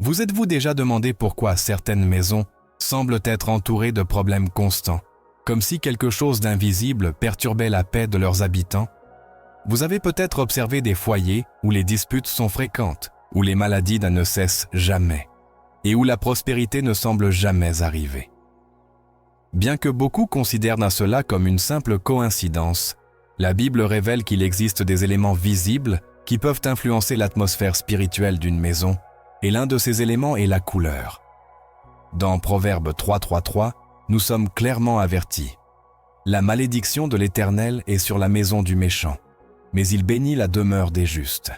Vous êtes-vous déjà demandé pourquoi certaines maisons semblent être entourées de problèmes constants, comme si quelque chose d'invisible perturbait la paix de leurs habitants? Vous avez peut-être observé des foyers où les disputes sont fréquentes, où les maladies ne cessent jamais, et où la prospérité ne semble jamais arriver. Bien que beaucoup considèrent cela comme une simple coïncidence, la Bible révèle qu'il existe des éléments visibles qui peuvent influencer l'atmosphère spirituelle d'une maison, et l'un de ces éléments est la couleur. Dans Proverbe 3.3.3, nous sommes clairement avertis. La malédiction de l'Éternel est sur la maison du méchant, mais il bénit la demeure des justes.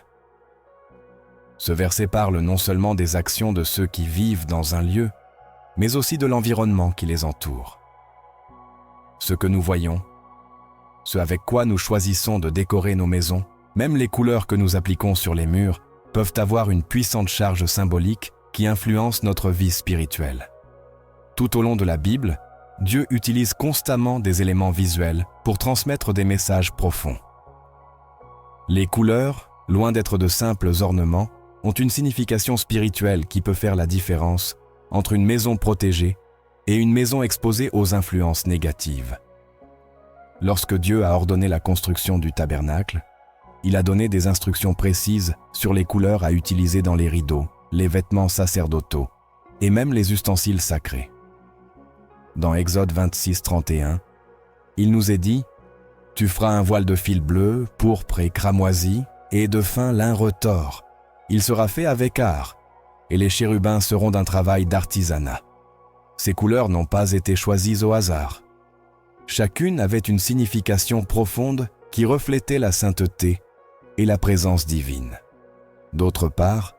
Ce verset parle non seulement des actions de ceux qui vivent dans un lieu, mais aussi de l'environnement qui les entoure. Ce que nous voyons, ce avec quoi nous choisissons de décorer nos maisons, même les couleurs que nous appliquons sur les murs, peuvent avoir une puissante charge symbolique qui influence notre vie spirituelle. Tout au long de la Bible, Dieu utilise constamment des éléments visuels pour transmettre des messages profonds. Les couleurs, loin d'être de simples ornements, ont une signification spirituelle qui peut faire la différence entre une maison protégée et une maison exposée aux influences négatives. Lorsque Dieu a ordonné la construction du tabernacle, il a donné des instructions précises sur les couleurs à utiliser dans les rideaux, les vêtements sacerdotaux et même les ustensiles sacrés. Dans Exode 26.31, il nous est dit « Tu feras un voile de fil bleu, pourpre et cramoisi, et de fin lin retors. Il sera fait avec art, et les chérubins seront d'un travail d'artisanat. » Ces couleurs n'ont pas été choisies au hasard. Chacune avait une signification profonde qui reflétait la sainteté et la présence divine. D'autre part,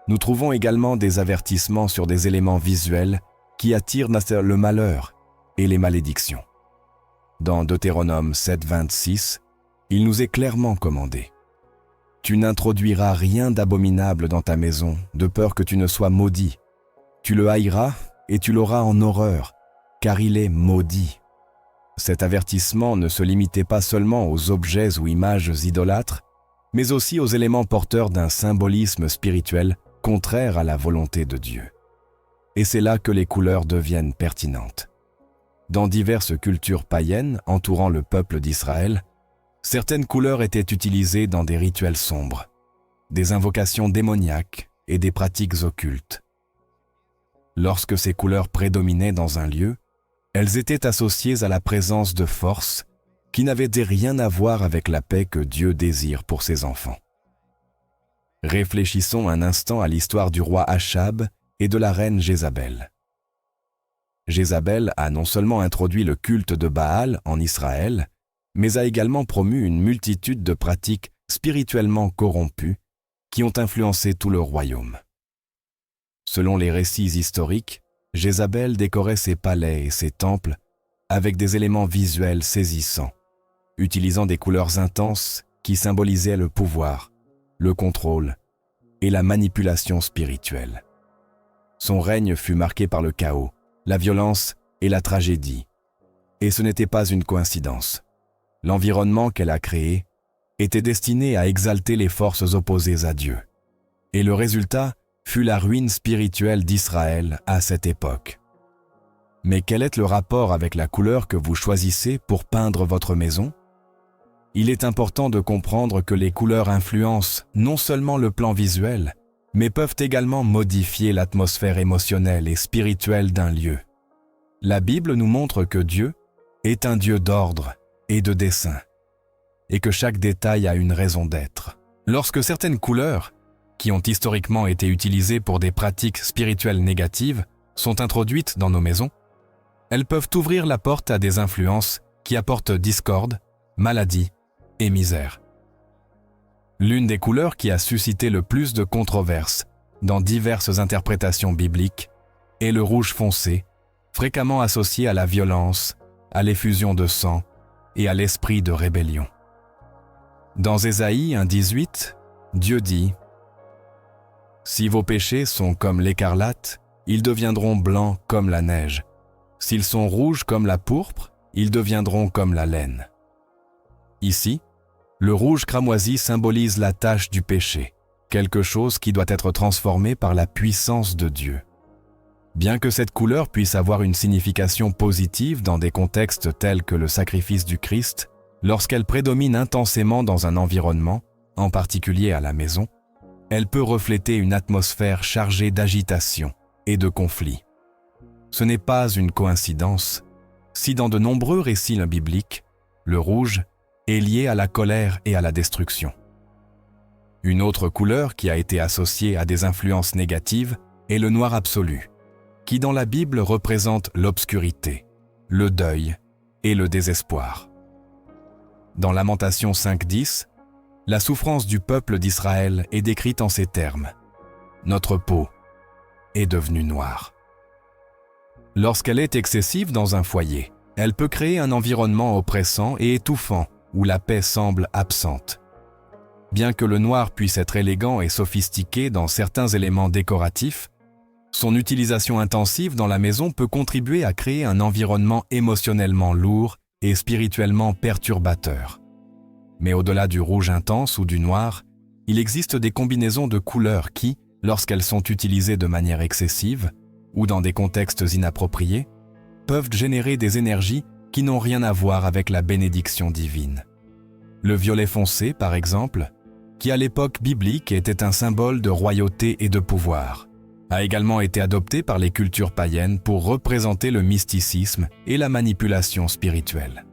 nous trouvons également des avertissements sur des éléments visuels qui attirent le malheur et les malédictions. Dans Deutéronome 7.26, il nous est clairement commandé « Tu n'introduiras rien d'abominable dans ta maison, de peur que tu ne sois maudit. Tu le haïras et tu l'auras en horreur, car il est maudit. » Cet avertissement ne se limitait pas seulement aux objets ou images idolâtres, mais aussi aux éléments porteurs d'un symbolisme spirituel contraire à la volonté de Dieu. Et c'est là que les couleurs deviennent pertinentes. Dans diverses cultures païennes entourant le peuple d'Israël, certaines couleurs étaient utilisées dans des rituels sombres, des invocations démoniaques et des pratiques occultes. Lorsque ces couleurs prédominaient dans un lieu, elles étaient associées à la présence de forces qui n'avaient rien à voir avec la paix que Dieu désire pour ses enfants. Réfléchissons un instant à l'histoire du roi Achab et de la reine Jézabel. Jézabel a non seulement introduit le culte de Baal en Israël, mais a également promu une multitude de pratiques spirituellement corrompues qui ont influencé tout le royaume. Selon les récits historiques, Jézabel décorait ses palais et ses temples avec des éléments visuels saisissants, utilisant des couleurs intenses qui symbolisaient le pouvoir, le contrôle et la manipulation spirituelle. Son règne fut marqué par le chaos, la violence et la tragédie. Et ce n'était pas une coïncidence. L'environnement qu'elle a créé était destiné à exalter les forces opposées à Dieu. Et le résultat fut la ruine spirituelle d'Israël à cette époque. Mais quel est le rapport avec la couleur que vous choisissez pour peindre votre maison? Il est important de comprendre que les couleurs influencent non seulement le plan visuel, mais peuvent également modifier l'atmosphère émotionnelle et spirituelle d'un lieu. La Bible nous montre que Dieu est un Dieu d'ordre et de dessein, et que chaque détail a une raison d'être. Lorsque certaines couleurs, qui ont historiquement été utilisées pour des pratiques spirituelles négatives, sont introduites dans nos maisons, elles peuvent ouvrir la porte à des influences qui apportent discorde, maladie et misère. L'une des couleurs qui a suscité le plus de controverses dans diverses interprétations bibliques est le rouge foncé, fréquemment associé à la violence, à l'effusion de sang et à l'esprit de rébellion. Dans Ésaïe 1.18, Dieu dit « Si vos péchés sont comme l'écarlate, ils deviendront blancs comme la neige. S'ils sont rouges comme la pourpre, ils deviendront comme la laine. » Ici, le rouge cramoisi symbolise la tache du péché, quelque chose qui doit être transformé par la puissance de Dieu. Bien que cette couleur puisse avoir une signification positive dans des contextes tels que le sacrifice du Christ, lorsqu'elle prédomine intensément dans un environnement, en particulier à la maison, elle peut refléter une atmosphère chargée d'agitation et de conflit. Ce n'est pas une coïncidence si dans de nombreux récits bibliques, le rouge est lié à la colère et à la destruction. Une autre couleur qui a été associée à des influences négatives est le noir absolu, qui dans la Bible représente l'obscurité, le deuil et le désespoir. Dans Lamentations 5:10, la souffrance du peuple d'Israël est décrite en ces termes. Notre peau est devenue noire. Lorsqu'elle est excessive dans un foyer, elle peut créer un environnement oppressant et étouffant où la paix semble absente. Bien que le noir puisse être élégant et sophistiqué dans certains éléments décoratifs, son utilisation intensive dans la maison peut contribuer à créer un environnement émotionnellement lourd et spirituellement perturbateur. Mais au-delà du rouge intense ou du noir, il existe des combinaisons de couleurs qui, lorsqu'elles sont utilisées de manière excessive ou dans des contextes inappropriés, peuvent générer des énergies qui n'ont rien à voir avec la bénédiction divine. Le violet foncé, par exemple, qui à l'époque biblique était un symbole de royauté et de pouvoir, a également été adopté par les cultures païennes pour représenter le mysticisme et la manipulation spirituelle.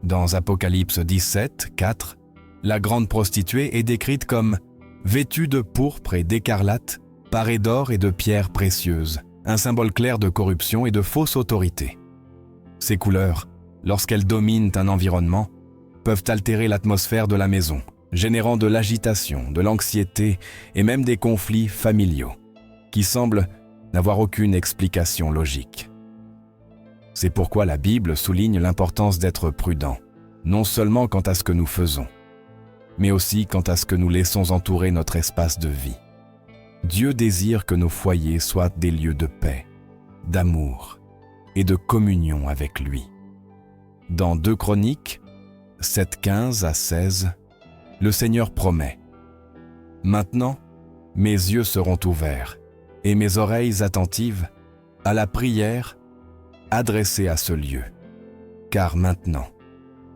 Dans Apocalypse 17:4, la grande prostituée est décrite comme vêtue de pourpre et d'écarlate, parée d'or et de pierres précieuses, un symbole clair de corruption et de fausse autorité. Ces couleurs, lorsqu'elles dominent un environnement, peuvent altérer l'atmosphère de la maison, générant de l'agitation, de l'anxiété et même des conflits familiaux, qui semblent n'avoir aucune explication logique. C'est pourquoi la Bible souligne l'importance d'être prudent, non seulement quant à ce que nous faisons, mais aussi quant à ce que nous laissons entourer notre espace de vie. Dieu désire que nos foyers soient des lieux de paix, d'amour et de communion avec lui. Dans 2 Chroniques 7:15-16, le Seigneur promet « Maintenant, mes yeux seront ouverts et mes oreilles attentives à la prière adressée à ce lieu, car maintenant,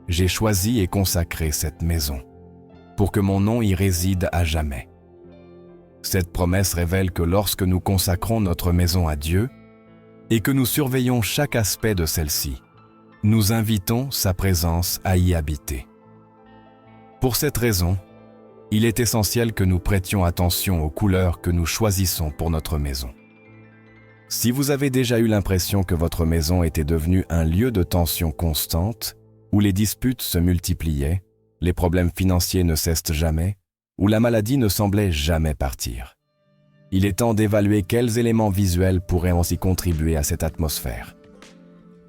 j'ai choisi et consacré cette maison, pour que mon nom y réside à jamais. » Cette promesse révèle que lorsque nous consacrons notre maison à Dieu et que nous surveillons chaque aspect de celle-ci, nous invitons sa présence à y habiter. Pour cette raison, il est essentiel que nous prêtions attention aux couleurs que nous choisissons pour notre maison. Si vous avez déjà eu l'impression que votre maison était devenue un lieu de tension constante, où les disputes se multipliaient, les problèmes financiers ne cessent jamais, où la maladie ne semblait jamais partir, il est temps d'évaluer quels éléments visuels pourraient aussi contribuer à cette atmosphère.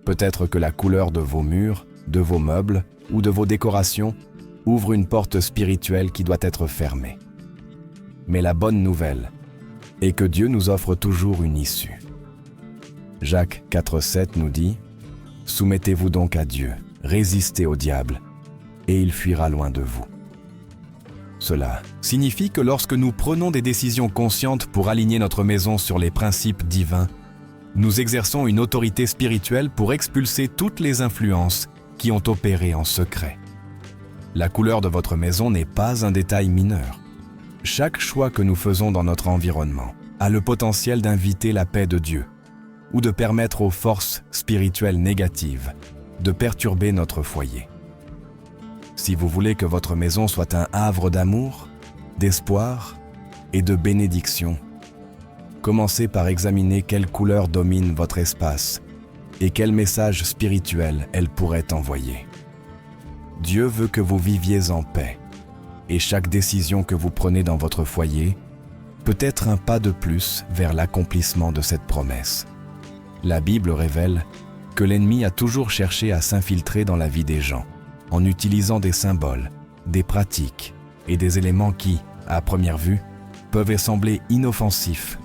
Peut-être que la couleur de vos murs, de vos meubles ou de vos décorations ouvre une porte spirituelle qui doit être fermée. Mais la bonne nouvelle est que Dieu nous offre toujours une issue. Jacques 4:7 nous dit « Soumettez-vous donc à Dieu, résistez au diable, et il fuira loin de vous. » Cela signifie que lorsque nous prenons des décisions conscientes pour aligner notre maison sur les principes divins, nous exerçons une autorité spirituelle pour expulser toutes les influences qui ont opéré en secret. La couleur de votre maison n'est pas un détail mineur. Chaque choix que nous faisons dans notre environnement a le potentiel d'inviter la paix de Dieu ou de permettre aux forces spirituelles négatives de perturber notre foyer. Si vous voulez que votre maison soit un havre d'amour, d'espoir et de bénédiction, commencez par examiner quelle couleur domine votre espace et quel message spirituel elle pourrait envoyer. Dieu veut que vous viviez en paix, et chaque décision que vous prenez dans votre foyer peut être un pas de plus vers l'accomplissement de cette promesse. La Bible révèle que l'ennemi a toujours cherché à s'infiltrer dans la vie des gens, en utilisant des symboles, des pratiques et des éléments qui, à première vue, peuvent sembler inoffensifs,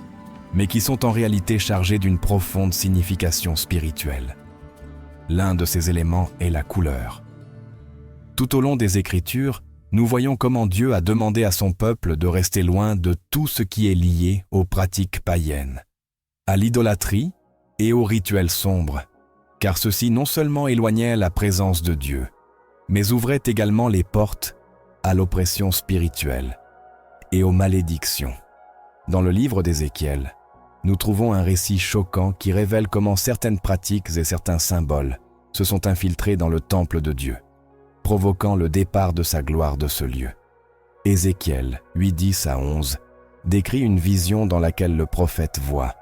mais qui sont en réalité chargés d'une profonde signification spirituelle. L'un de ces éléments est la couleur. Tout au long des Écritures, nous voyons comment Dieu a demandé à son peuple de rester loin de tout ce qui est lié aux pratiques païennes, à l'idolâtrie et aux rituels sombres, car ceux-ci non seulement éloignaient la présence de Dieu, mais ouvraient également les portes à l'oppression spirituelle et aux malédictions. Dans le livre d'Ézéchiel, nous trouvons un récit choquant qui révèle comment certaines pratiques et certains symboles se sont infiltrés dans le temple de Dieu, provoquant le départ de sa gloire de ce lieu. Ézéchiel 8:10-11 décrit une vision dans laquelle le prophète voit.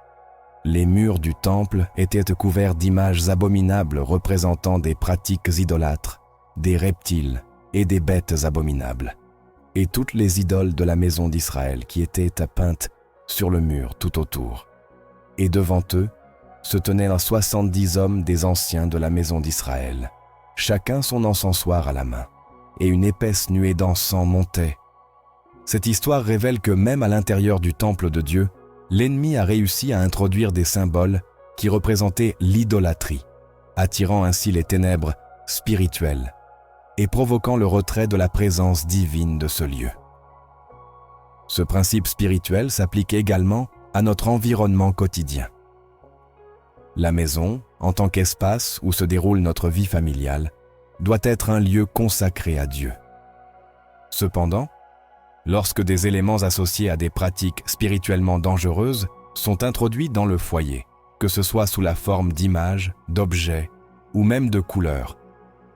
Les murs du temple étaient couverts d'images abominables représentant des pratiques idolâtres, des reptiles et des bêtes abominables, et toutes les idoles de la maison d'Israël qui étaient peintes sur le mur tout autour. Et devant eux se tenaient 70 hommes des anciens de la maison d'Israël, chacun son encensoir à la main, et une épaisse nuée d'encens montait. Cette histoire révèle que même à l'intérieur du temple de Dieu, l'ennemi a réussi à introduire des symboles qui représentaient l'idolâtrie, attirant ainsi les ténèbres spirituelles et provoquant le retrait de la présence divine de ce lieu. Ce principe spirituel s'applique également à notre environnement quotidien. La maison, en tant qu'espace où se déroule notre vie familiale, doit être un lieu consacré à Dieu. Cependant, lorsque des éléments associés à des pratiques spirituellement dangereuses sont introduits dans le foyer, que ce soit sous la forme d'images, d'objets ou même de couleurs,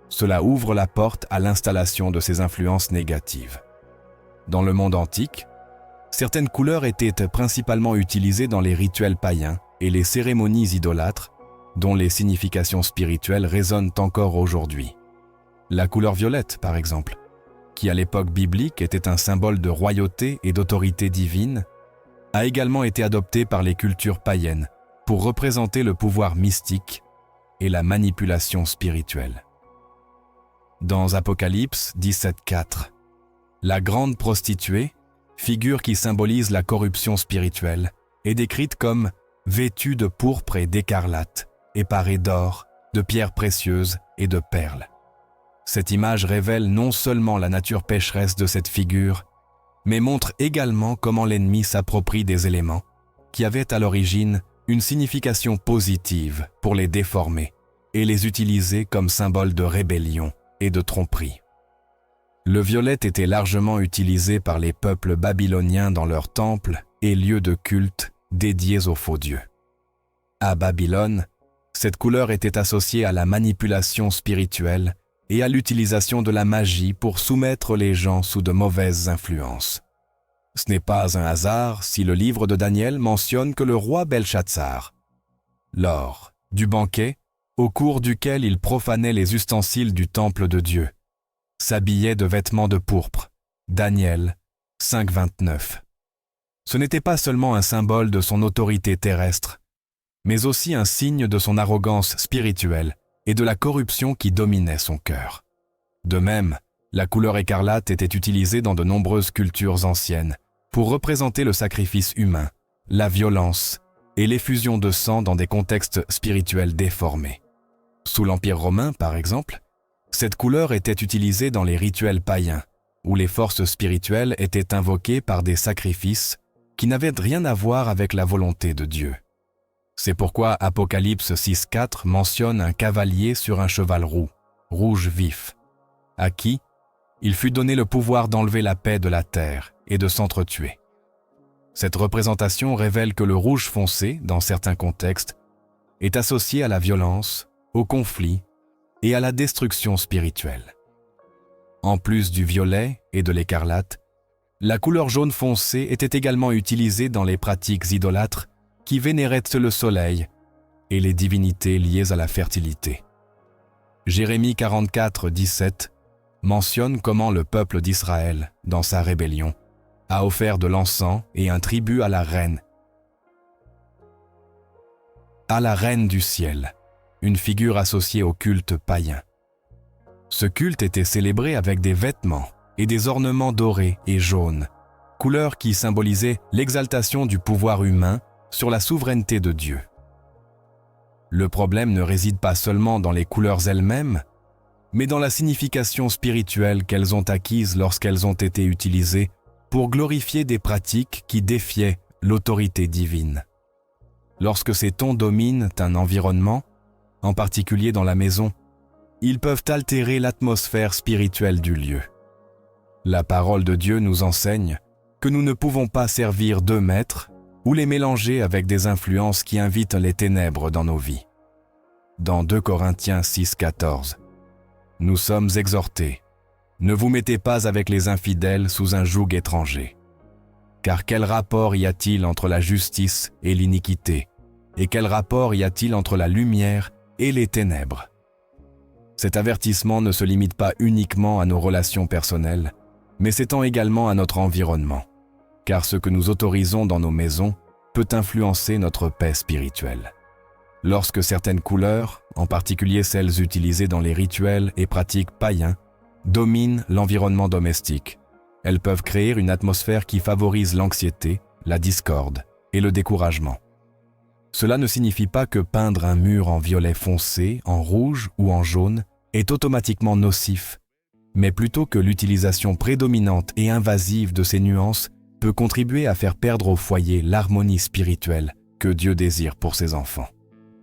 cela ouvre la porte à l'installation de ces influences négatives. Dans le monde antique, certaines couleurs étaient principalement utilisées dans les rituels païens et les cérémonies idolâtres, dont les significations spirituelles résonnent encore aujourd'hui. La couleur violette, par exemple, qui à l'époque biblique était un symbole de royauté et d'autorité divine, a également été adoptée par les cultures païennes pour représenter le pouvoir mystique et la manipulation spirituelle. Dans Apocalypse 17:4, la grande prostituée, figure qui symbolise la corruption spirituelle, est décrite comme vêtue de pourpre et d'écarlate, et parée d'or, de pierres précieuses et de perles. Cette image révèle non seulement la nature pécheresse de cette figure, mais montre également comment l'ennemi s'approprie des éléments qui avaient à l'origine une signification positive pour les déformer et les utiliser comme symbole de rébellion et de tromperie. Le violet était largement utilisé par les peuples babyloniens dans leurs temples et lieux de culte dédiés aux faux dieux. À Babylone, cette couleur était associée à la manipulation spirituelle et à l'utilisation de la magie pour soumettre les gens sous de mauvaises influences. Ce n'est pas un hasard si le livre de Daniel mentionne que le roi Belshazzar, lors du banquet au cours duquel il profanait les ustensiles du temple de Dieu, s'habillait de vêtements de pourpre. Daniel 5:29. Ce n'était pas seulement un symbole de son autorité terrestre, mais aussi un signe de son arrogance spirituelle et de la corruption qui dominait son cœur. De même, la couleur écarlate était utilisée dans de nombreuses cultures anciennes pour représenter le sacrifice humain, la violence et l'effusion de sang dans des contextes spirituels déformés. Sous l'Empire romain, par exemple, cette couleur était utilisée dans les rituels païens, où les forces spirituelles étaient invoquées par des sacrifices qui n'avaient rien à voir avec la volonté de Dieu. C'est pourquoi Apocalypse 6:4 mentionne un cavalier sur un cheval roux, rouge vif, à qui il fut donné le pouvoir d'enlever la paix de la terre et de s'entretuer. Cette représentation révèle que le rouge foncé, dans certains contextes, est associé à la violence, au conflit et à la destruction spirituelle. En plus du violet et de l'écarlate, la couleur jaune foncé était également utilisée dans les pratiques idolâtres qui vénéraient le soleil et les divinités liées à la fertilité. Jérémie 44:17 mentionne comment le peuple d'Israël, dans sa rébellion, a offert de l'encens et un tribut à la reine du ciel, une figure associée au culte païen. Ce culte était célébré avec des vêtements et des ornements dorés et jaunes, couleurs qui symbolisaient l'exaltation du pouvoir humain sur la souveraineté de Dieu. Le problème ne réside pas seulement dans les couleurs elles-mêmes, mais dans la signification spirituelle qu'elles ont acquise lorsqu'elles ont été utilisées pour glorifier des pratiques qui défiaient l'autorité divine. Lorsque ces tons dominent un environnement, en particulier dans la maison, ils peuvent altérer l'atmosphère spirituelle du lieu. La parole de Dieu nous enseigne que nous ne pouvons pas servir deux maîtres ou les mélanger avec des influences qui invitent les ténèbres dans nos vies. Dans 2 Corinthiens 6,14, nous sommes exhortés. Ne vous mettez pas avec les infidèles sous un joug étranger. Car quel rapport y a-t-il entre la justice et l'iniquité? Et quel rapport y a-t-il entre la lumière et les ténèbres? Cet avertissement ne se limite pas uniquement à nos relations personnelles, mais s'étend également à notre environnement. Car ce que nous autorisons dans nos maisons peut influencer notre paix spirituelle. Lorsque certaines couleurs, en particulier celles utilisées dans les rituels et pratiques païens, dominent l'environnement domestique, elles peuvent créer une atmosphère qui favorise l'anxiété, la discorde et le découragement. Cela ne signifie pas que peindre un mur en violet foncé, en rouge ou en jaune est automatiquement nocif, mais plutôt que l'utilisation prédominante et invasive de ces nuances peut contribuer à faire perdre au foyer l'harmonie spirituelle que Dieu désire pour ses enfants.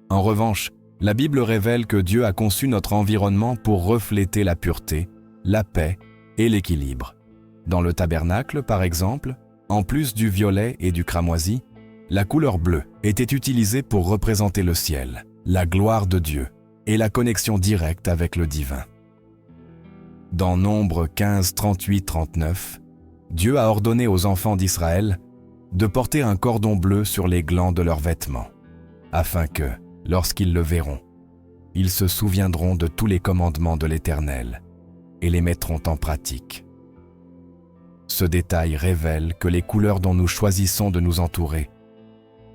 En revanche, la Bible révèle que Dieu a conçu notre environnement pour refléter la pureté, la paix et l'équilibre. Dans le tabernacle, par exemple, en plus du violet et du cramoisi, la couleur bleue était utilisée pour représenter le ciel, la gloire de Dieu et la connexion directe avec le divin. Dans Nombre 15, 38-39, Dieu a ordonné aux enfants d'Israël de porter un cordon bleu sur les glands de leurs vêtements, afin que, lorsqu'ils le verront, ils se souviendront de tous les commandements de l'Éternel et les mettront en pratique. Ce détail révèle que les couleurs dont nous choisissons de nous entourer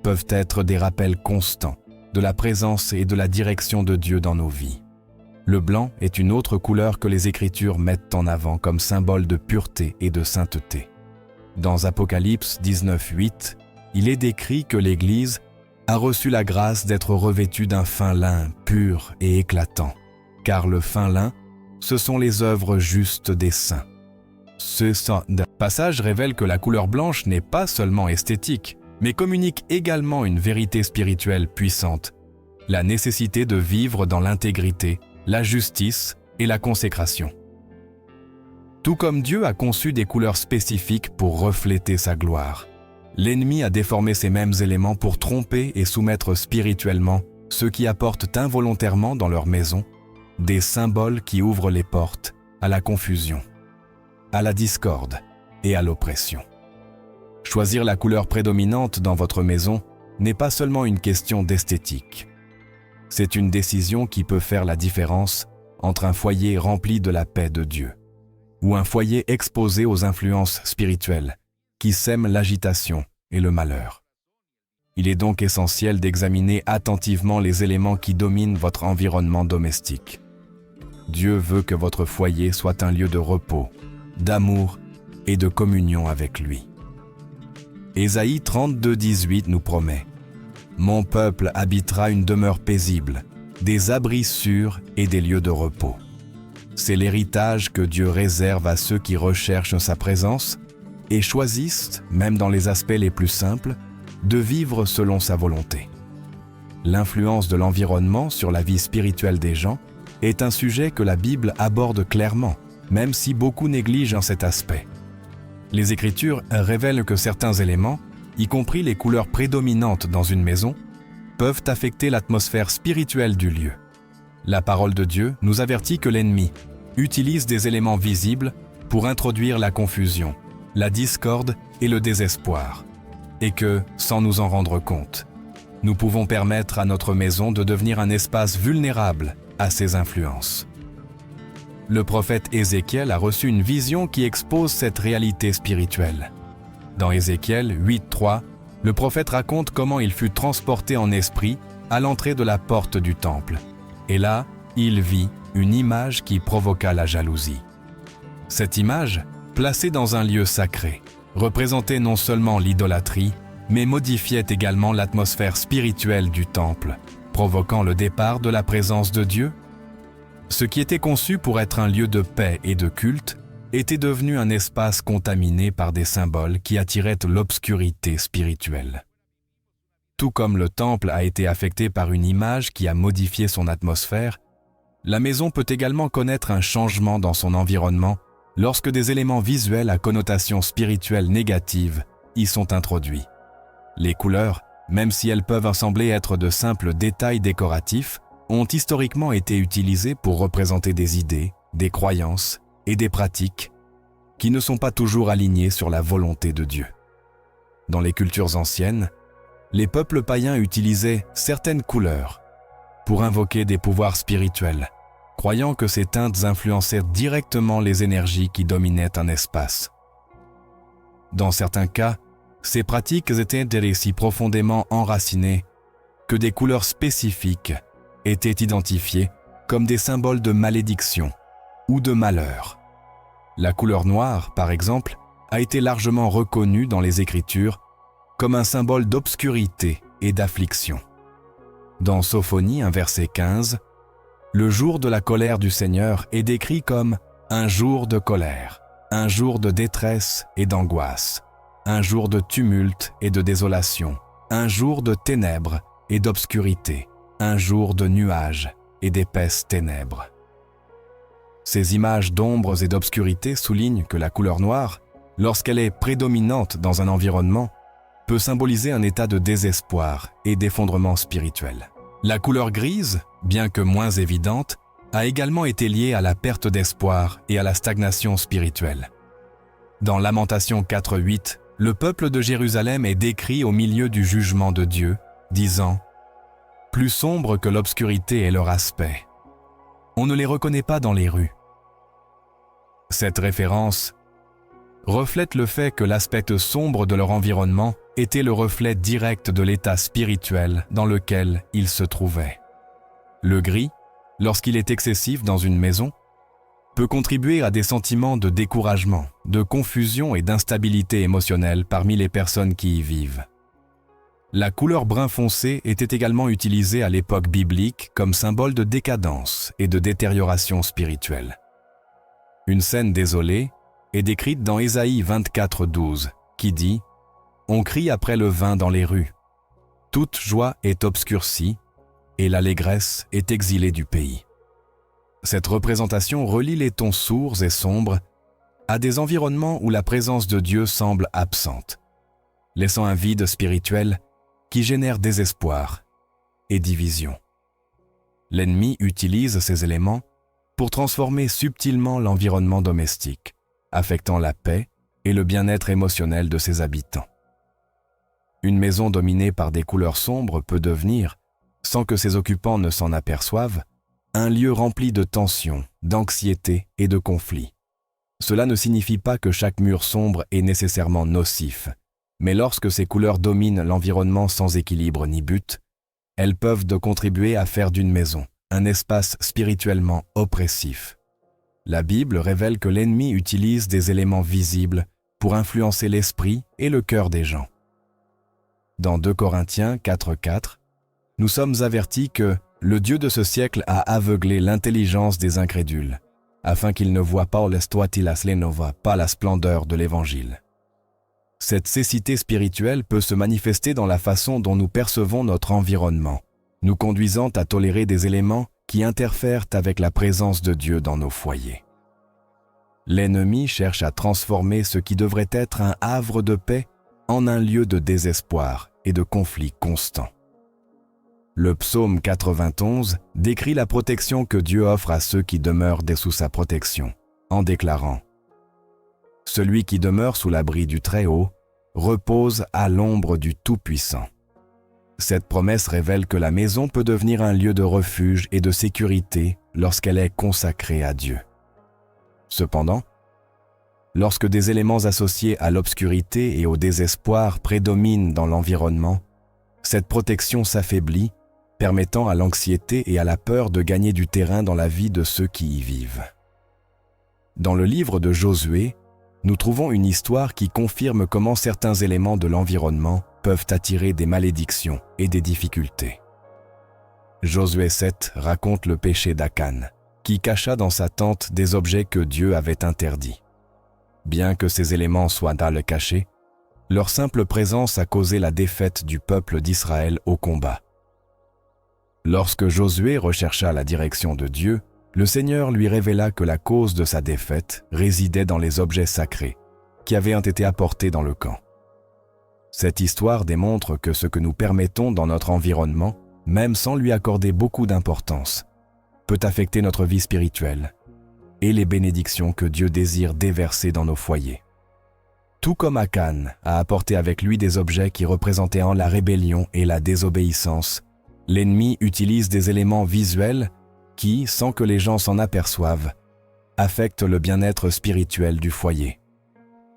peuvent être des rappels constants de la présence et de la direction de Dieu dans nos vies. Le blanc est une autre couleur que les Écritures mettent en avant comme symbole de pureté et de sainteté. Dans Apocalypse 19:8, il est décrit que l'Église a reçu la grâce d'être revêtue d'un fin lin pur et éclatant, car le fin lin, ce sont les œuvres justes des saints. Ce passage révèle que la couleur blanche n'est pas seulement esthétique, mais communique également une vérité spirituelle puissante, la nécessité de vivre dans l'intégrité, la justice et la consécration. Tout comme Dieu a conçu des couleurs spécifiques pour refléter sa gloire, l'ennemi a déformé ces mêmes éléments pour tromper et soumettre spirituellement ceux qui apportent involontairement dans leur maison des symboles qui ouvrent les portes à la confusion, à la discorde et à l'oppression. Choisir la couleur prédominante dans votre maison n'est pas seulement une question d'esthétique. C'est une décision qui peut faire la différence entre un foyer rempli de la paix de Dieu ou un foyer exposé aux influences spirituelles qui sèment l'agitation et le malheur. Il est donc essentiel d'examiner attentivement les éléments qui dominent votre environnement domestique. Dieu veut que votre foyer soit un lieu de repos, d'amour et de communion avec lui. Ésaïe 32:18 nous promet « Mon peuple habitera une demeure paisible, des abris sûrs et des lieux de repos. » C'est l'héritage que Dieu réserve à ceux qui recherchent sa présence et choisissent, même dans les aspects les plus simples, de vivre selon sa volonté. L'influence de l'environnement sur la vie spirituelle des gens est un sujet que la Bible aborde clairement, même si beaucoup négligent cet aspect. Les Écritures révèlent que certains éléments, y compris les couleurs prédominantes dans une maison, peuvent affecter l'atmosphère spirituelle du lieu. La parole de Dieu nous avertit que l'ennemi utilise des éléments visibles pour introduire la confusion, la discorde et le désespoir, et que, sans nous en rendre compte, nous pouvons permettre à notre maison de devenir un espace vulnérable à ces influences. Le prophète Ézéchiel a reçu une vision qui expose cette réalité spirituelle. Dans Ézéchiel 8:3, le prophète raconte comment il fut transporté en esprit à l'entrée de la porte du temple. Et là, il vit une image qui provoqua la jalousie. Cette image, placée dans un lieu sacré, représentait non seulement l'idolâtrie, mais modifiait également l'atmosphère spirituelle du temple, provoquant le départ de la présence de Dieu. Ce qui était conçu pour être un lieu de paix et de culte était devenu un espace contaminé par des symboles qui attiraient l'obscurité spirituelle. Tout comme le temple a été affecté par une image qui a modifié son atmosphère, la maison peut également connaître un changement dans son environnement lorsque des éléments visuels à connotation spirituelle négative y sont introduits. Les couleurs, même si elles peuvent sembler être de simples détails décoratifs, ont historiquement été utilisées pour représenter des idées, des croyances et des pratiques qui ne sont pas toujours alignées sur la volonté de Dieu. Dans les cultures anciennes, les peuples païens utilisaient certaines couleurs pour invoquer des pouvoirs spirituels, croyant que ces teintes influençaient directement les énergies qui dominaient un espace. Dans certains cas, ces pratiques étaient si profondément enracinées que des couleurs spécifiques étaient identifiées comme des symboles de malédiction ou de malheur. La couleur noire, par exemple, a été largement reconnue dans les Écritures comme un symbole d'obscurité et d'affliction. Dans Sophonie 1 verset 15, le jour de la colère du Seigneur est décrit comme un jour de colère, un jour de détresse et d'angoisse, un jour de tumulte et de désolation, un jour de ténèbres et d'obscurité, un jour de nuages et d'épaisses ténèbres. Ces images d'ombres et d'obscurité soulignent que la couleur noire, lorsqu'elle est prédominante dans un environnement, peut symboliser un état de désespoir et d'effondrement spirituel. La couleur grise, bien que moins évidente, a également été liée à la perte d'espoir et à la stagnation spirituelle. Dans Lamentations 4:8, le peuple de Jérusalem est décrit au milieu du jugement de Dieu, disant « Plus sombre que l'obscurité est leur aspect. On ne les reconnaît pas dans les rues. » Cette référence reflète le fait que l'aspect sombre de leur environnement était le reflet direct de l'état spirituel dans lequel ils se trouvaient. Le gris, lorsqu'il est excessif dans une maison, peut contribuer à des sentiments de découragement, de confusion et d'instabilité émotionnelle parmi les personnes qui y vivent. La couleur brun foncé était également utilisée à l'époque biblique comme symbole de décadence et de détérioration spirituelle. Une scène désolée est décrite dans Ésaïe 24:12, qui dit « On crie après le vin dans les rues. Toute joie est obscurcie et l'allégresse est exilée du pays. » Cette représentation relie les tons sourds et sombres à des environnements où la présence de Dieu semble absente, laissant un vide spirituel qui génère désespoir et division. L'ennemi utilise ces éléments pour transformer subtilement l'environnement domestique, affectant la paix et le bien-être émotionnel de ses habitants. Une maison dominée par des couleurs sombres peut devenir, sans que ses occupants ne s'en aperçoivent, un lieu rempli de tensions, d'anxiété et de conflits. Cela ne signifie pas que chaque mur sombre est nécessairement nocif, mais lorsque ces couleurs dominent l'environnement sans équilibre ni but, elles peuvent contribuer à faire d'une maison un espace spirituellement oppressif. La Bible révèle que l'ennemi utilise des éléments visibles pour influencer l'esprit et le cœur des gens. Dans 2 Corinthiens 4:4, nous sommes avertis que le Dieu de ce siècle a aveuglé l'intelligence des incrédules, afin qu'ils ne voient pas pas la splendeur de l'Évangile. Cette cécité spirituelle peut se manifester dans la façon dont nous percevons notre environnement, nous conduisant à tolérer des éléments qui interfèrent avec la présence de Dieu dans nos foyers. L'ennemi cherche à transformer ce qui devrait être un havre de paix en un lieu de désespoir et de conflit constant. Le psaume 91 décrit la protection que Dieu offre à ceux qui demeurent sous sa protection, en déclarant « Celui qui demeure sous l'abri du Très-Haut repose à l'ombre du Tout-Puissant. » Cette promesse révèle que la maison peut devenir un lieu de refuge et de sécurité lorsqu'elle est consacrée à Dieu. Cependant, lorsque des éléments associés à l'obscurité et au désespoir prédominent dans l'environnement, cette protection s'affaiblit, permettant à l'anxiété et à la peur de gagner du terrain dans la vie de ceux qui y vivent. Dans le livre de Josué, nous trouvons une histoire qui confirme comment certains éléments de l'environnement peuvent attirer des malédictions et des difficultés. Josué 7 raconte le péché d'Akan, qui cacha dans sa tente des objets que Dieu avait interdits. Bien que ces éléments soient mal cachés, leur simple présence a causé la défaite du peuple d'Israël au combat. Lorsque Josué rechercha la direction de Dieu, le Seigneur lui révéla que la cause de sa défaite résidait dans les objets sacrés qui avaient été apportés dans le camp. Cette histoire démontre que ce que nous permettons dans notre environnement, même sans lui accorder beaucoup d'importance, peut affecter notre vie spirituelle et les bénédictions que Dieu désire déverser dans nos foyers. Tout comme Akan a apporté avec lui des objets qui représentaient la rébellion et la désobéissance, l'ennemi utilise des éléments visuels qui, sans que les gens s'en aperçoivent, affectent le bien-être spirituel du foyer.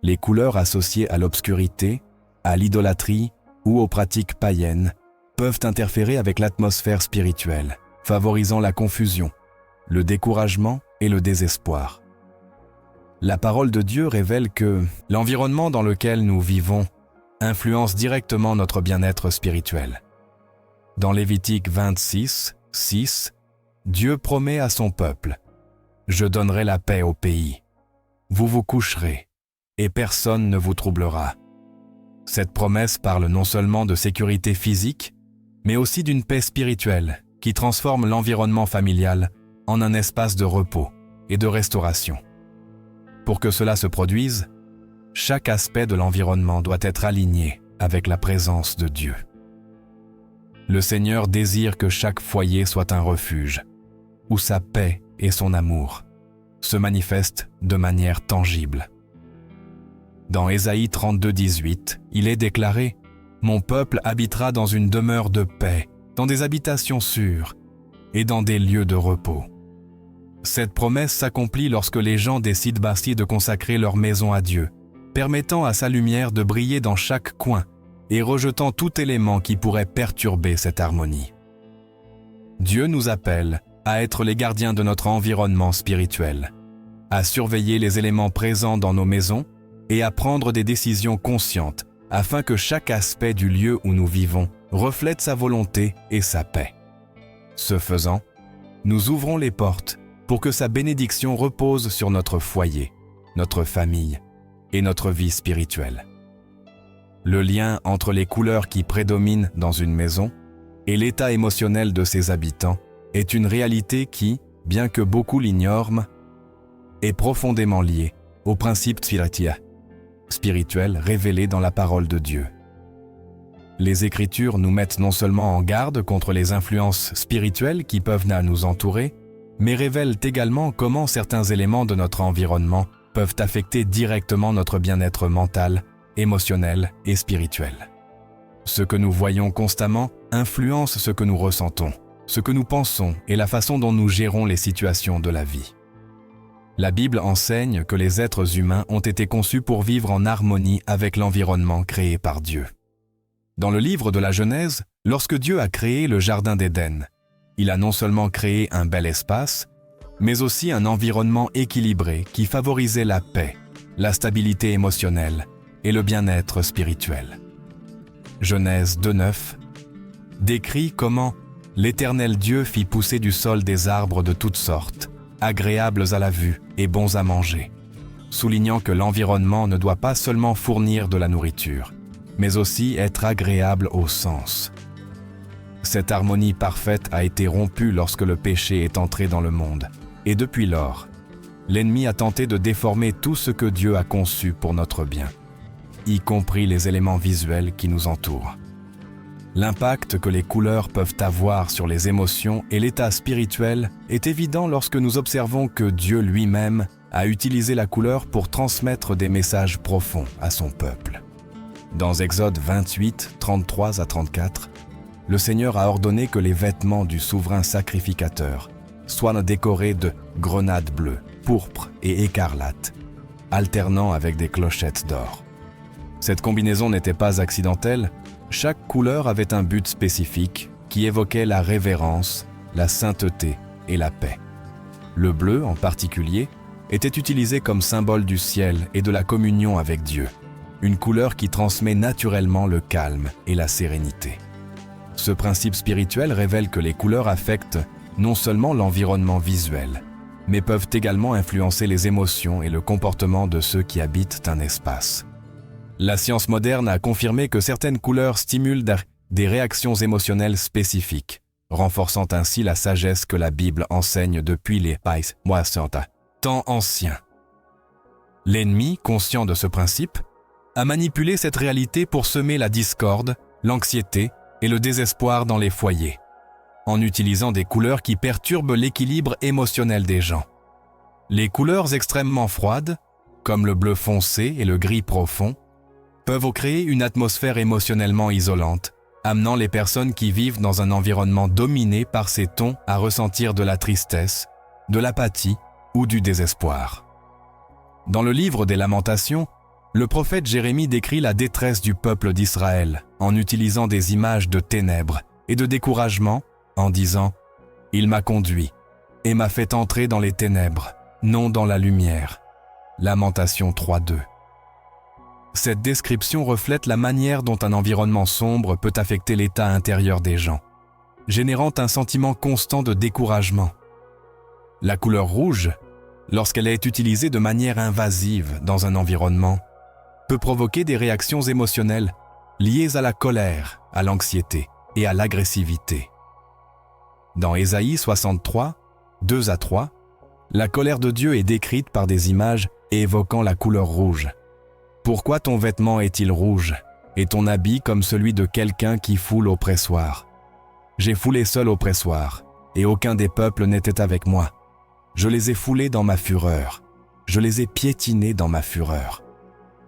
Les couleurs associées à l'obscurité, à l'idolâtrie ou aux pratiques païennes peuvent interférer avec l'atmosphère spirituelle, favorisant la confusion, le découragement et le désespoir. La parole de Dieu révèle que l'environnement dans lequel nous vivons influence directement notre bien-être spirituel. Dans Lévitique 26, 6, Dieu promet à son peuple « Je donnerai la paix au pays. Vous vous coucherez, et personne ne vous troublera. » Cette promesse parle non seulement de sécurité physique, mais aussi d'une paix spirituelle qui transforme l'environnement familial en un espace de repos et de restauration. Pour que cela se produise, chaque aspect de l'environnement doit être aligné avec la présence de Dieu. Le Seigneur désire que chaque foyer soit un refuge, où sa paix et son amour se manifestent de manière tangible. Dans Ésaïe 32, 18, il est déclaré « Mon peuple habitera dans une demeure de paix, dans des habitations sûres et dans des lieux de repos. » Cette promesse s'accomplit lorsque les gens décident ainsi de consacrer leur maison à Dieu, permettant à sa lumière de briller dans chaque coin et rejetant tout élément qui pourrait perturber cette harmonie. Dieu nous appelle à être les gardiens de notre environnement spirituel, à surveiller les éléments présents dans nos maisons et à prendre des décisions conscientes afin que chaque aspect du lieu où nous vivons reflète sa volonté et sa paix. Ce faisant, nous ouvrons les portes pour que sa bénédiction repose sur notre foyer, notre famille et notre vie spirituelle. Le lien entre les couleurs qui prédominent dans une maison et l'état émotionnel de ses habitants est une réalité qui, bien que beaucoup l'ignorent, est profondément liée au principe spirituel révélé dans la parole de Dieu. Les Écritures nous mettent non seulement en garde contre les influences spirituelles qui peuvent nous entourer, mais révèlent également comment certains éléments de notre environnement peuvent affecter directement notre bien-être mental, émotionnel et spirituel. Ce que nous voyons constamment influence ce que nous ressentons, ce que nous pensons et la façon dont nous gérons les situations de la vie. La Bible enseigne que les êtres humains ont été conçus pour vivre en harmonie avec l'environnement créé par Dieu. Dans le livre de la Genèse, lorsque Dieu a créé le Jardin d'Éden, il a non seulement créé un bel espace, mais aussi un environnement équilibré qui favorisait la paix, la stabilité émotionnelle et le bien-être spirituel. Genèse 2:9 décrit comment l'Éternel Dieu fit pousser du sol des arbres de toutes sortes, agréables à la vue et bons à manger, soulignant que l'environnement ne doit pas seulement fournir de la nourriture, mais aussi être agréable aux sens. Cette harmonie parfaite a été rompue lorsque le péché est entré dans le monde, et depuis lors, l'ennemi a tenté de déformer tout ce que Dieu a conçu pour notre bien, y compris les éléments visuels qui nous entourent. L'impact que les couleurs peuvent avoir sur les émotions et l'état spirituel est évident lorsque nous observons que Dieu lui-même a utilisé la couleur pour transmettre des messages profonds à son peuple. Dans Exode 28, 33 à 34, le Seigneur a ordonné que les vêtements du souverain sacrificateur soient décorés de grenades bleues, pourpres et écarlates, alternant avec des clochettes d'or. Cette combinaison n'était pas accidentelle, chaque couleur avait un but spécifique qui évoquait la révérence, la sainteté et la paix. Le bleu, en particulier, était utilisé comme symbole du ciel et de la communion avec Dieu, une couleur qui transmet naturellement le calme et la sérénité. Ce principe spirituel révèle que les couleurs affectent non seulement l'environnement visuel, mais peuvent également influencer les émotions et le comportement de ceux qui habitent un espace. La science moderne a confirmé que certaines couleurs stimulent des réactions émotionnelles spécifiques, renforçant ainsi la sagesse que la Bible enseigne depuis les temps anciens. L'ennemi, conscient de ce principe, a manipulé cette réalité pour semer la discorde, l'anxiété et le désespoir dans les foyers, en utilisant des couleurs qui perturbent l'équilibre émotionnel des gens. Les couleurs extrêmement froides, comme le bleu foncé et le gris profond, peuvent créer une atmosphère émotionnellement isolante, amenant les personnes qui vivent dans un environnement dominé par ces tons à ressentir de la tristesse, de l'apathie ou du désespoir. Dans le livre des Lamentations, le prophète Jérémie décrit la détresse du peuple d'Israël en utilisant des images de ténèbres et de découragement en disant « Il m'a conduit et m'a fait entrer dans les ténèbres, non dans la lumière. » Lamentation 3:2. Cette description reflète la manière dont un environnement sombre peut affecter l'état intérieur des gens, générant un sentiment constant de découragement. La couleur rouge, lorsqu'elle est utilisée de manière invasive dans un environnement, peut provoquer des réactions émotionnelles liées à la colère, à l'anxiété et à l'agressivité. Dans Ésaïe 63, 2-3, la colère de Dieu est décrite par des images évoquant la couleur rouge. « Pourquoi ton vêtement est-il rouge, et ton habit comme celui de quelqu'un qui foule au pressoir? J'ai foulé seul au pressoir, et aucun des peuples n'était avec moi. Je les ai foulés dans ma fureur, je les ai piétinés dans ma fureur. »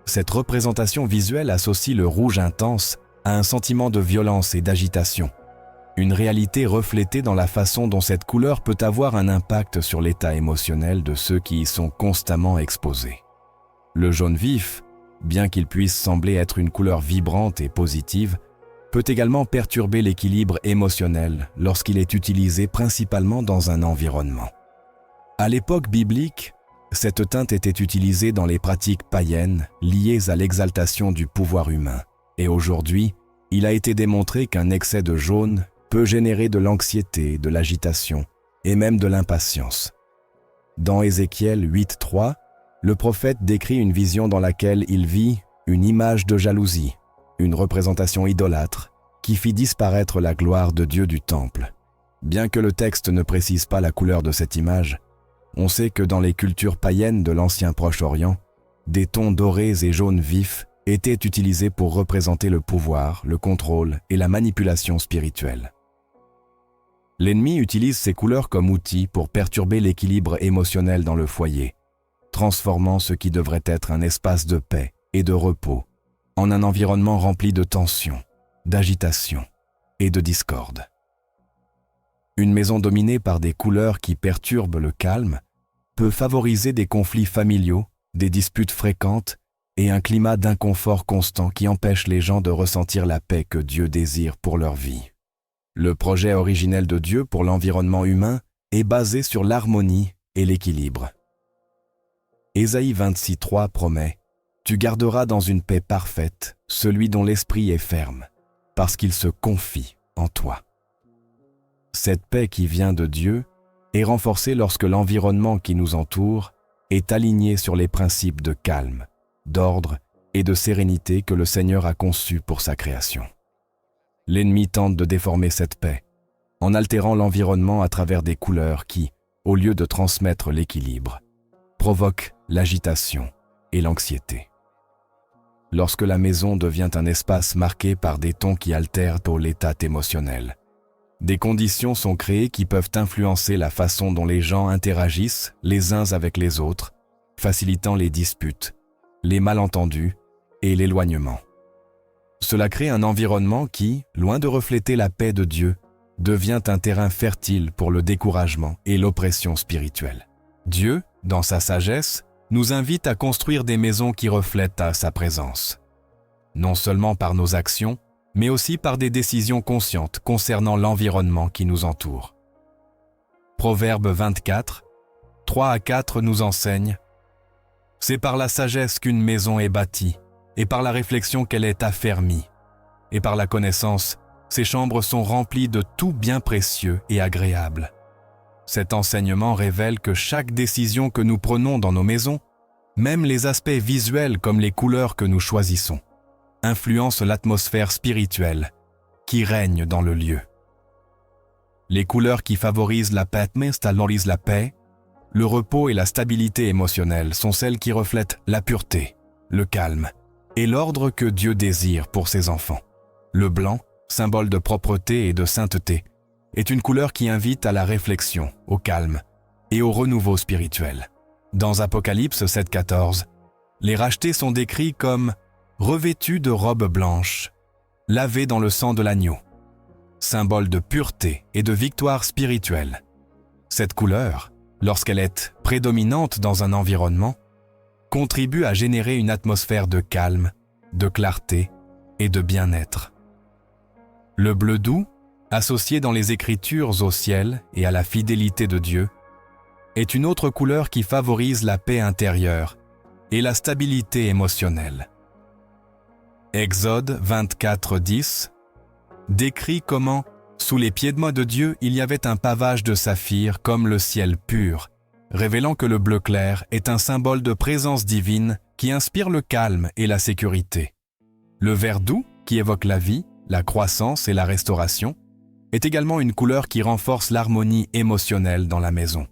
Cette représentation visuelle associe le rouge intense à un sentiment de violence et d'agitation, une réalité reflétée dans la façon dont cette couleur peut avoir un impact sur l'état émotionnel de ceux qui y sont constamment exposés. Le jaune vif, bien qu'il puisse sembler être une couleur vibrante et positive, peut également perturber l'équilibre émotionnel lorsqu'il est utilisé principalement dans un environnement. À l'époque biblique, cette teinte était utilisée dans les pratiques païennes liées à l'exaltation du pouvoir humain. Et aujourd'hui, il a été démontré qu'un excès de jaune peut générer de l'anxiété, de l'agitation et même de l'impatience. Dans Ézéchiel 8:3, le prophète décrit une vision dans laquelle il vit une image de jalousie, une représentation idolâtre qui fit disparaître la gloire de Dieu du temple. Bien que le texte ne précise pas la couleur de cette image, on sait que dans les cultures païennes de l'ancien Proche-Orient, des tons dorés et jaunes vifs étaient utilisés pour représenter le pouvoir, le contrôle et la manipulation spirituelle. L'ennemi utilise ces couleurs comme outil pour perturber l'équilibre émotionnel dans le foyer, transformant ce qui devrait être un espace de paix et de repos en un environnement rempli de tension, d'agitation et de discorde. Une maison dominée par des couleurs qui perturbent le calme peut favoriser des conflits familiaux, des disputes fréquentes et un climat d'inconfort constant qui empêche les gens de ressentir la paix que Dieu désire pour leur vie. Le projet originel de Dieu pour l'environnement humain est basé sur l'harmonie et l'équilibre. Ésaïe 26:3 promet « Tu garderas dans une paix parfaite celui dont l'esprit est ferme, parce qu'il se confie en toi. » Cette paix qui vient de Dieu est renforcée lorsque l'environnement qui nous entoure est aligné sur les principes de calme, d'ordre et de sérénité que le Seigneur a conçus pour sa création. L'ennemi tente de déformer cette paix, en altérant l'environnement à travers des couleurs qui, au lieu de transmettre l'équilibre, provoquent l'agitation et l'anxiété. Lorsque la maison devient un espace marqué par des tons qui altèrent l'état émotionnel, des conditions sont créées qui peuvent influencer la façon dont les gens interagissent les uns avec les autres, facilitant les disputes, les malentendus et l'éloignement. Cela crée un environnement qui, loin de refléter la paix de Dieu, devient un terrain fertile pour le découragement et l'oppression spirituelle. Dieu, dans sa sagesse, nous invite à construire des maisons qui reflètent sa présence, non seulement par nos actions, mais aussi par des décisions conscientes concernant l'environnement qui nous entoure. Proverbe 24, 3-4 nous enseigne « C'est par la sagesse qu'une maison est bâtie, et par la réflexion qu'elle est affermie, et par la connaissance, ses chambres sont remplies de tout bien précieux et agréable. Cet enseignement révèle que chaque décision que nous prenons dans nos maisons, même les aspects visuels comme les couleurs que nous choisissons, influencent l'atmosphère spirituelle qui règne dans le lieu. Les couleurs qui favorisent la paix, le repos et la stabilité émotionnelle sont celles qui reflètent la pureté, le calme et l'ordre que Dieu désire pour ses enfants. Le blanc, symbole de propreté et de sainteté, est une couleur qui invite à la réflexion, au calme et au renouveau spirituel. Dans Apocalypse 7,14, les rachetés sont décrits comme revêtus de robes blanches, lavés dans le sang de l'agneau, symbole de pureté et de victoire spirituelle. Cette couleur, lorsqu'elle est prédominante dans un environnement, contribue à générer une atmosphère de calme, de clarté et de bien-être. Le bleu doux, associé dans les Écritures au ciel et à la fidélité de Dieu, est une autre couleur qui favorise la paix intérieure et la stabilité émotionnelle. Exode 24:10 décrit comment, sous les piédements de Dieu, il y avait un pavage de saphir comme le ciel pur, révélant que le bleu clair est un symbole de présence divine qui inspire le calme et la sécurité. Le vert doux, qui évoque la vie, la croissance et la restauration, est également une couleur qui renforce l'harmonie émotionnelle dans la maison.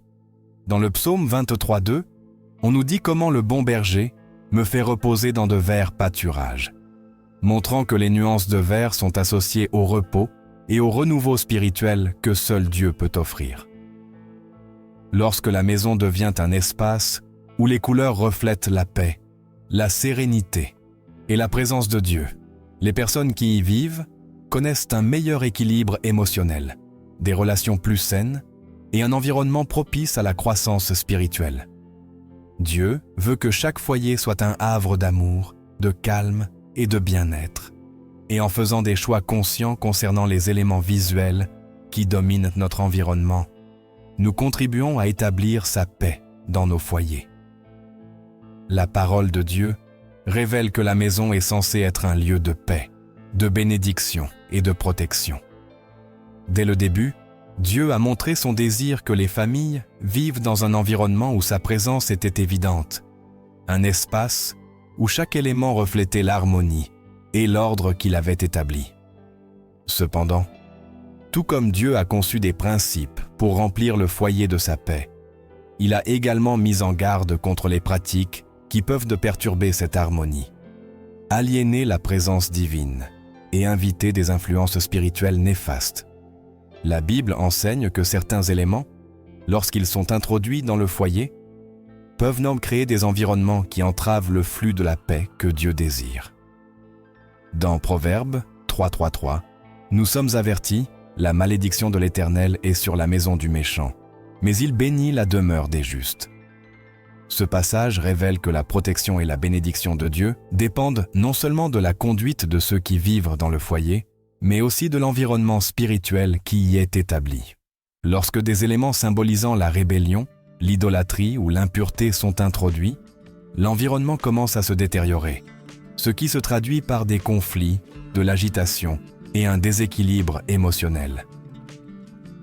Dans le psaume 23:2, on nous dit comment le bon berger me fait reposer dans de verts pâturages, montrant que les nuances de vert sont associées au repos et au renouveau spirituel que seul Dieu peut offrir. Lorsque la maison devient un espace où les couleurs reflètent la paix, la sérénité et la présence de Dieu, les personnes qui y vivent connaissent un meilleur équilibre émotionnel, des relations plus saines et un environnement propice à la croissance spirituelle. Dieu veut que chaque foyer soit un havre d'amour, de calme et de bien-être. Et en faisant des choix conscients concernant les éléments visuels qui dominent notre environnement, nous contribuons à établir sa paix dans nos foyers. La parole de Dieu révèle que la maison est censée être un lieu de paix, de bénédiction et de protection. Dès le début, Dieu a montré son désir que les familles vivent dans un environnement où sa présence était évidente, un espace où chaque élément reflétait l'harmonie et l'ordre qu'il avait établi. Cependant, tout comme Dieu a conçu des principes pour remplir le foyer de sa paix, il a également mis en garde contre les pratiques qui peuvent perturber cette harmonie, aliéner la présence divine et inviter des influences spirituelles néfastes. La Bible enseigne que certains éléments, lorsqu'ils sont introduits dans le foyer, peuvent donc créer des environnements qui entravent le flux de la paix que Dieu désire. Dans Proverbes 3:3, nous sommes avertis, la malédiction de l'Éternel est sur la maison du méchant, mais il bénit la demeure des justes. Ce passage révèle que la protection et la bénédiction de Dieu dépendent non seulement de la conduite de ceux qui vivent dans le foyer, mais aussi de l'environnement spirituel qui y est établi. Lorsque des éléments symbolisant la rébellion, l'idolâtrie ou l'impureté sont introduits, l'environnement commence à se détériorer, ce qui se traduit par des conflits, de l'agitation et un déséquilibre émotionnel.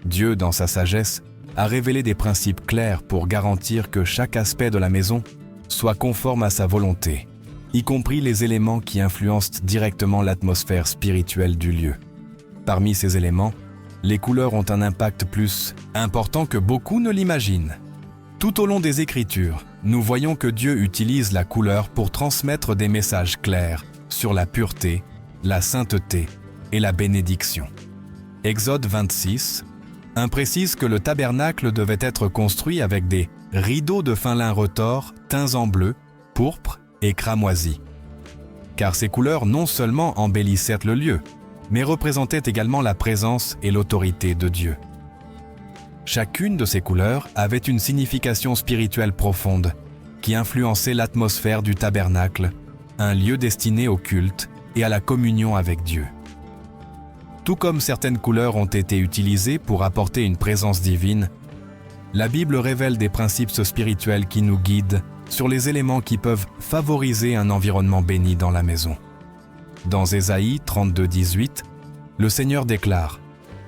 Dieu, dans sa sagesse, a révélé des principes clairs pour garantir que chaque aspect de la maison soit conforme à sa volonté, y compris les éléments qui influencent directement l'atmosphère spirituelle du lieu. Parmi ces éléments, les couleurs ont un impact plus important que beaucoup ne l'imaginent. Tout au long des Écritures, nous voyons que Dieu utilise la couleur pour transmettre des messages clairs sur la pureté, la sainteté et la bénédiction. Exode 26 précise que le tabernacle devait être construit avec des rideaux de fin lin retors teints en bleu, pourpre et cramoisi. Car ces couleurs non seulement embellissaient le lieu, mais représentaient également la présence et l'autorité de Dieu. Chacune de ces couleurs avait une signification spirituelle profonde qui influençait l'atmosphère du tabernacle, un lieu destiné au culte et à la communion avec Dieu. Tout comme certaines couleurs ont été utilisées pour apporter une présence divine, la Bible révèle des principes spirituels qui nous guident sur les éléments qui peuvent favoriser un environnement béni dans la maison. Dans Ésaïe 32:18, le Seigneur déclare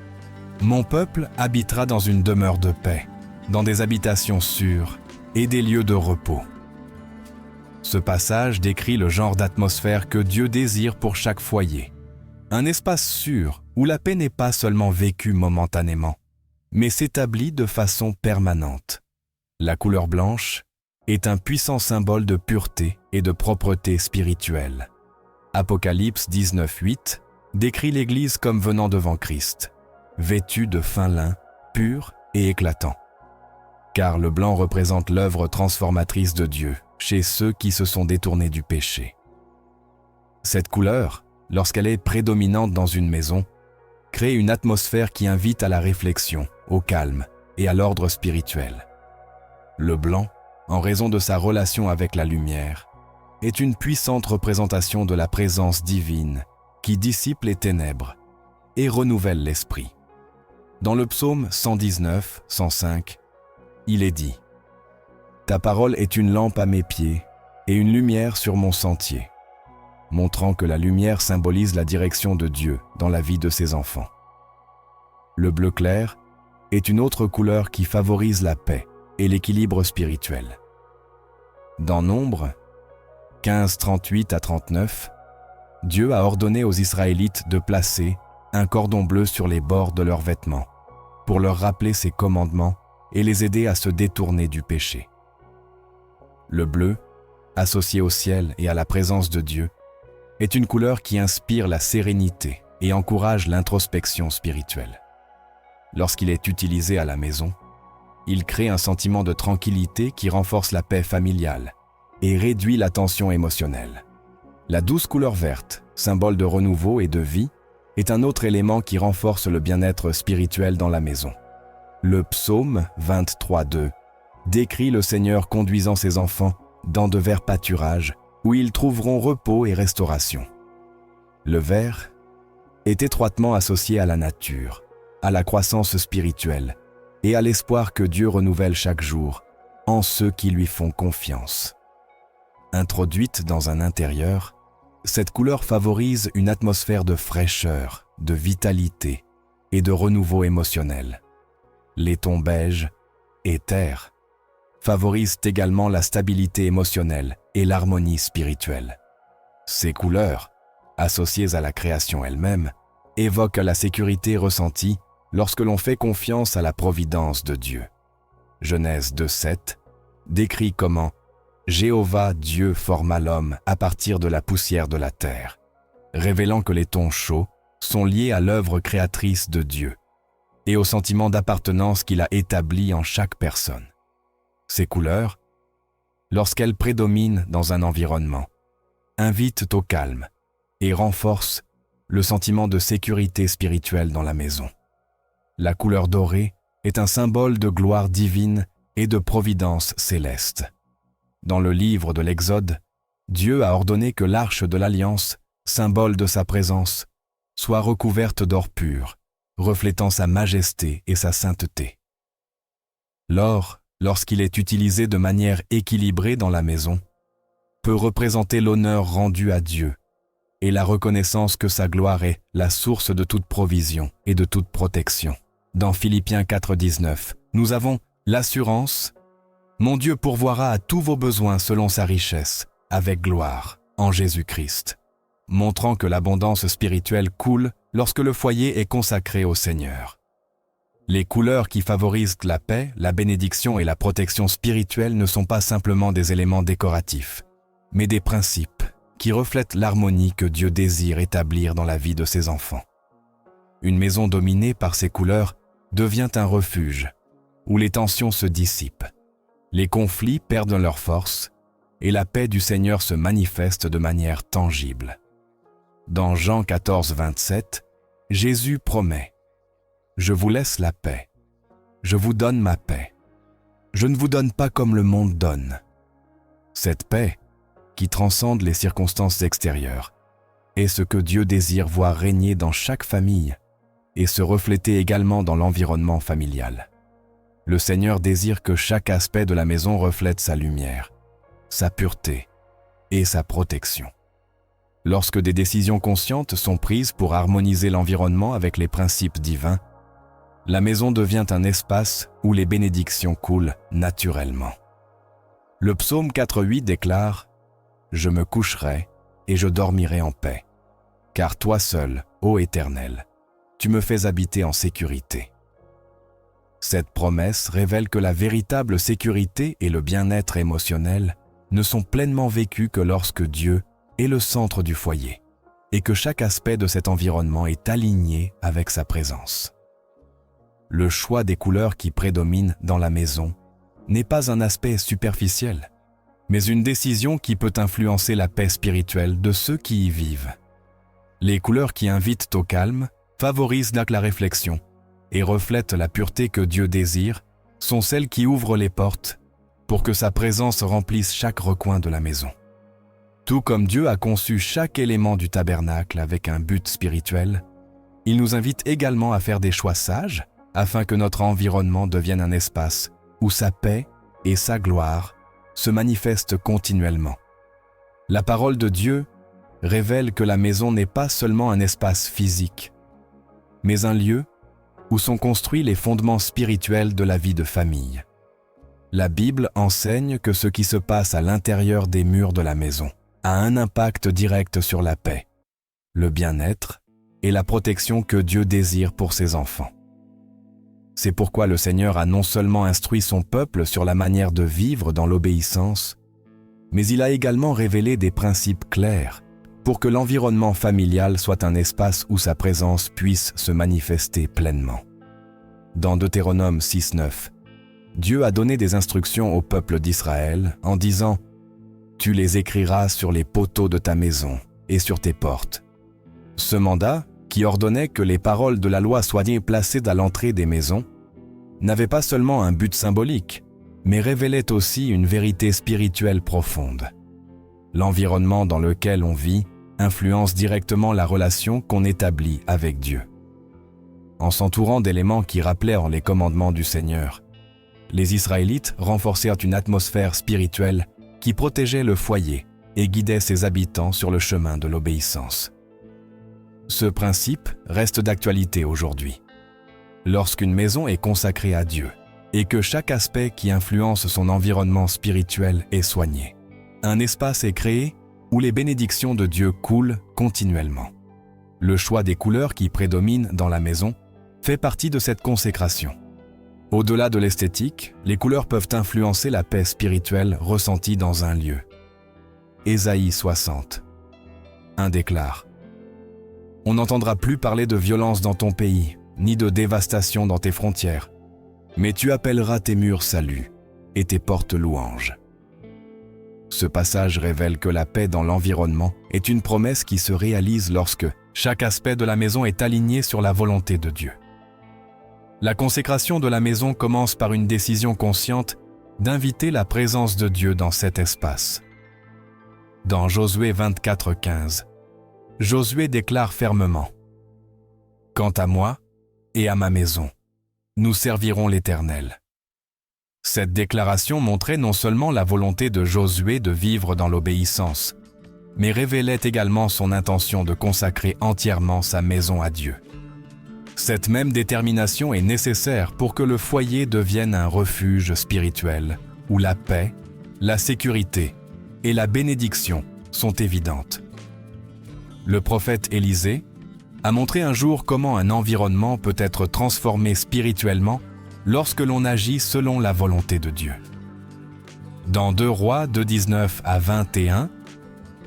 « Mon peuple habitera dans une demeure de paix, dans des habitations sûres et des lieux de repos. Ce passage décrit le genre d'atmosphère que Dieu désire pour chaque foyer. Un espace sûr où la paix n'est pas seulement vécue momentanément, mais s'établit de façon permanente. La couleur blanche est un puissant symbole de pureté et de propreté spirituelle. Apocalypse 19:8 décrit l'Église comme venant devant Christ, vêtue de fin lin, pur et éclatant. Car le blanc représente l'œuvre transformatrice de Dieu chez ceux qui se sont détournés du péché. Cette couleur, lorsqu'elle est prédominante dans une maison, crée une atmosphère qui invite à la réflexion, au calme et à l'ordre spirituel. Le blanc, en raison de sa relation avec la lumière, est une puissante représentation de la présence divine qui dissipe les ténèbres et renouvelle l'esprit. Dans le psaume 119, 105, il est dit « Ta parole est une lampe à mes pieds et une lumière sur mon sentier », montrant que la lumière symbolise la direction de Dieu dans la vie de ses enfants. Le bleu clair est une autre couleur qui favorise la paix et l'équilibre spirituel. Dans Nombre 15, 38 à 39, Dieu a ordonné aux Israélites de placer un cordon bleu sur les bords de leurs vêtements pour leur rappeler ses commandements et les aider à se détourner du péché. Le bleu, associé au ciel et à la présence de Dieu, est une couleur qui inspire la sérénité et encourage l'introspection spirituelle. Lorsqu'il est utilisé à la maison, il crée un sentiment de tranquillité qui renforce la paix familiale et réduit la tension émotionnelle. La douce couleur verte, symbole de renouveau et de vie, est un autre élément qui renforce le bien-être spirituel dans la maison. Le psaume 23:2 décrit le Seigneur conduisant ses enfants dans de verts pâturages où ils trouveront repos et restauration. Le vert est étroitement associé à la nature, à la croissance spirituelle et à l'espoir que Dieu renouvelle chaque jour en ceux qui lui font confiance. Introduite dans un intérieur, cette couleur favorise une atmosphère de fraîcheur, de vitalité et de renouveau émotionnel. Les tons beige et terre favorisent également la stabilité émotionnelle et l'harmonie spirituelle. Ces couleurs, associées à la création elle-même, évoquent la sécurité ressentie lorsque l'on fait confiance à la providence de Dieu. Genèse 2:7 décrit comment Jéhovah Dieu forma l'homme à partir de la poussière de la terre, révélant que les tons chauds sont liés à l'œuvre créatrice de Dieu et au sentiment d'appartenance qu'il a établi en chaque personne. Ces couleurs, lorsqu'elles prédominent dans un environnement, invitent au calme et renforcent le sentiment de sécurité spirituelle dans la maison. La couleur dorée est un symbole de gloire divine et de providence céleste. Dans le livre de l'Exode, Dieu a ordonné que l'arche de l'Alliance, symbole de sa présence, soit recouverte d'or pur, reflétant sa majesté et sa sainteté. L'or, lorsqu'il est utilisé de manière équilibrée dans la maison, peut représenter l'honneur rendu à Dieu et la reconnaissance que sa gloire est la source de toute provision et de toute protection. Dans Philippiens 4:19, nous avons l'assurance « Mon Dieu pourvoira à tous vos besoins selon sa richesse, avec gloire, en Jésus-Christ », montrant que l'abondance spirituelle coule lorsque le foyer est consacré au Seigneur. Les couleurs qui favorisent la paix, la bénédiction et la protection spirituelle ne sont pas simplement des éléments décoratifs, mais des principes qui reflètent l'harmonie que Dieu désire établir dans la vie de ses enfants. Une maison dominée par ces couleurs devient un refuge où les tensions se dissipent, les conflits perdent leur force et la paix du Seigneur se manifeste de manière tangible. Dans Jean 14:27, Jésus promet « Je vous laisse la paix, je vous donne ma paix. Je ne vous donne pas comme le monde donne. » Cette paix, qui transcende les circonstances extérieures, est ce que Dieu désire voir régner dans chaque famille et se refléter également dans l'environnement familial. Le Seigneur désire que chaque aspect de la maison reflète sa lumière, sa pureté et sa protection. Lorsque des décisions conscientes sont prises pour harmoniser l'environnement avec les principes divins, la maison devient un espace où les bénédictions coulent naturellement. Le psaume 4.8 déclare « Je me coucherai et je dormirai en paix, car toi seul, ô Éternel, tu me fais habiter en sécurité. » Cette promesse révèle que la véritable sécurité et le bien-être émotionnel ne sont pleinement vécus que lorsque Dieu est le centre du foyer et que chaque aspect de cet environnement est aligné avec sa présence. Le choix des couleurs qui prédominent dans la maison n'est pas un aspect superficiel, mais une décision qui peut influencer la paix spirituelle de ceux qui y vivent. Les couleurs qui invitent au calme favorisent la réflexion et reflètent la pureté que Dieu désire sont celles qui ouvrent les portes pour que sa présence remplisse chaque recoin de la maison. Tout comme Dieu a conçu chaque élément du tabernacle avec un but spirituel, il nous invite également à faire des choix sages afin que notre environnement devienne un espace où sa paix et sa gloire se manifestent continuellement. La parole de Dieu révèle que la maison n'est pas seulement un espace physique, mais un lieu où sont construits les fondements spirituels de la vie de famille. La Bible enseigne que ce qui se passe à l'intérieur des murs de la maison a un impact direct sur la paix, le bien-être et la protection que Dieu désire pour ses enfants. C'est pourquoi le Seigneur a non seulement instruit son peuple sur la manière de vivre dans l'obéissance, mais il a également révélé des principes clairs pour que l'environnement familial soit un espace où sa présence puisse se manifester pleinement. Dans Deutéronome 6.9, Dieu a donné des instructions au peuple d'Israël en disant « Tu les écriras sur les poteaux de ta maison et sur tes portes. » Ce mandat, qui ordonnait que les paroles de la loi soient placées à l'entrée des maisons, n'avait pas seulement un but symbolique, mais révélait aussi une vérité spirituelle profonde. L'environnement dans lequel on vit influence directement la relation qu'on établit avec Dieu. En s'entourant d'éléments qui rappelèrent les commandements du Seigneur, les Israélites renforcèrent une atmosphère spirituelle qui protégeait le foyer et guidait ses habitants sur le chemin de l'obéissance. Ce principe reste d'actualité aujourd'hui. Lorsqu'une maison est consacrée à Dieu et que chaque aspect qui influence son environnement spirituel est soigné, un espace est créé où les bénédictions de Dieu coulent continuellement. Le choix des couleurs qui prédominent dans la maison fait partie de cette consécration. Au-delà de l'esthétique, les couleurs peuvent influencer la paix spirituelle ressentie dans un lieu. Ésaïe 60. 1 déclare « On n'entendra plus parler de violence dans ton pays, ni de dévastation dans tes frontières, mais tu appelleras tes murs salut et tes portes louanges. » Ce passage révèle que la paix dans l'environnement est une promesse qui se réalise lorsque chaque aspect de la maison est aligné sur la volonté de Dieu. La consécration de la maison commence par une décision consciente d'inviter la présence de Dieu dans cet espace. Dans Josué 24.15, Josué déclare fermement « Quant à moi et à ma maison, nous servirons l'Éternel. » Cette déclaration montrait non seulement la volonté de Josué de vivre dans l'obéissance, mais révélait également son intention de consacrer entièrement sa maison à Dieu. Cette même détermination est nécessaire pour que le foyer devienne un refuge spirituel où la paix, la sécurité et la bénédiction sont évidentes. Le prophète Élisée a montré un jour comment un environnement peut être transformé spirituellement lorsque l'on agit selon la volonté de Dieu. Dans 2 Rois 2:19 à 21,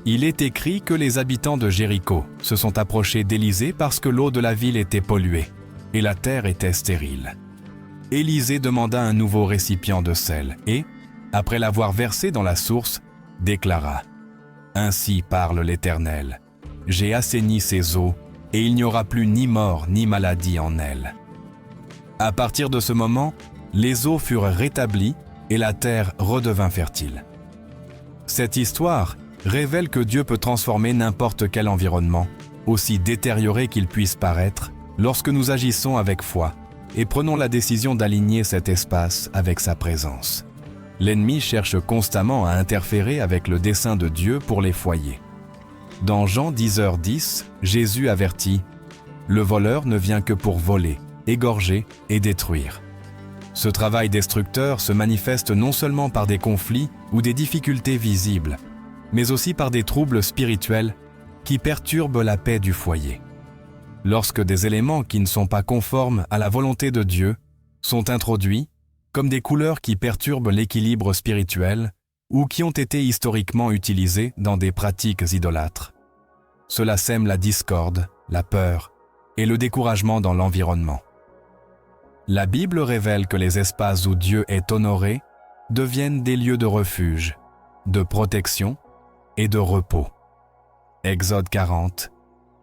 il est écrit que les habitants de Jéricho se sont approchés d'Élisée parce que l'eau de la ville était polluée et la terre était stérile. Élisée demanda un nouveau récipient de sel et, après l'avoir versé dans la source, déclara « Ainsi parle l'Éternel, j'ai assaini ces eaux et il n'y aura plus ni mort ni maladie en elles. » À partir de ce moment, les eaux furent rétablies et la terre redevint fertile. Cette histoire révèle que Dieu peut transformer n'importe quel environnement, aussi détérioré qu'il puisse paraître, lorsque nous agissons avec foi et prenons la décision d'aligner cet espace avec sa présence. L'ennemi cherche constamment à interférer avec le dessein de Dieu pour les foyers. Dans Jean 10:10, Jésus avertit « Le voleur ne vient que pour voler, égorger et détruire. Ce travail destructeur se manifeste non seulement par des conflits ou des difficultés visibles, mais aussi par des troubles spirituels qui perturbent la paix du foyer. Lorsque des éléments qui ne sont pas conformes à la volonté de Dieu sont introduits, comme des couleurs qui perturbent l'équilibre spirituel ou qui ont été historiquement utilisées dans des pratiques idolâtres, cela sème la discorde, la peur et le découragement dans l'environnement. La Bible révèle que les espaces où Dieu est honoré deviennent des lieux de refuge, de protection et de repos. Exode 40,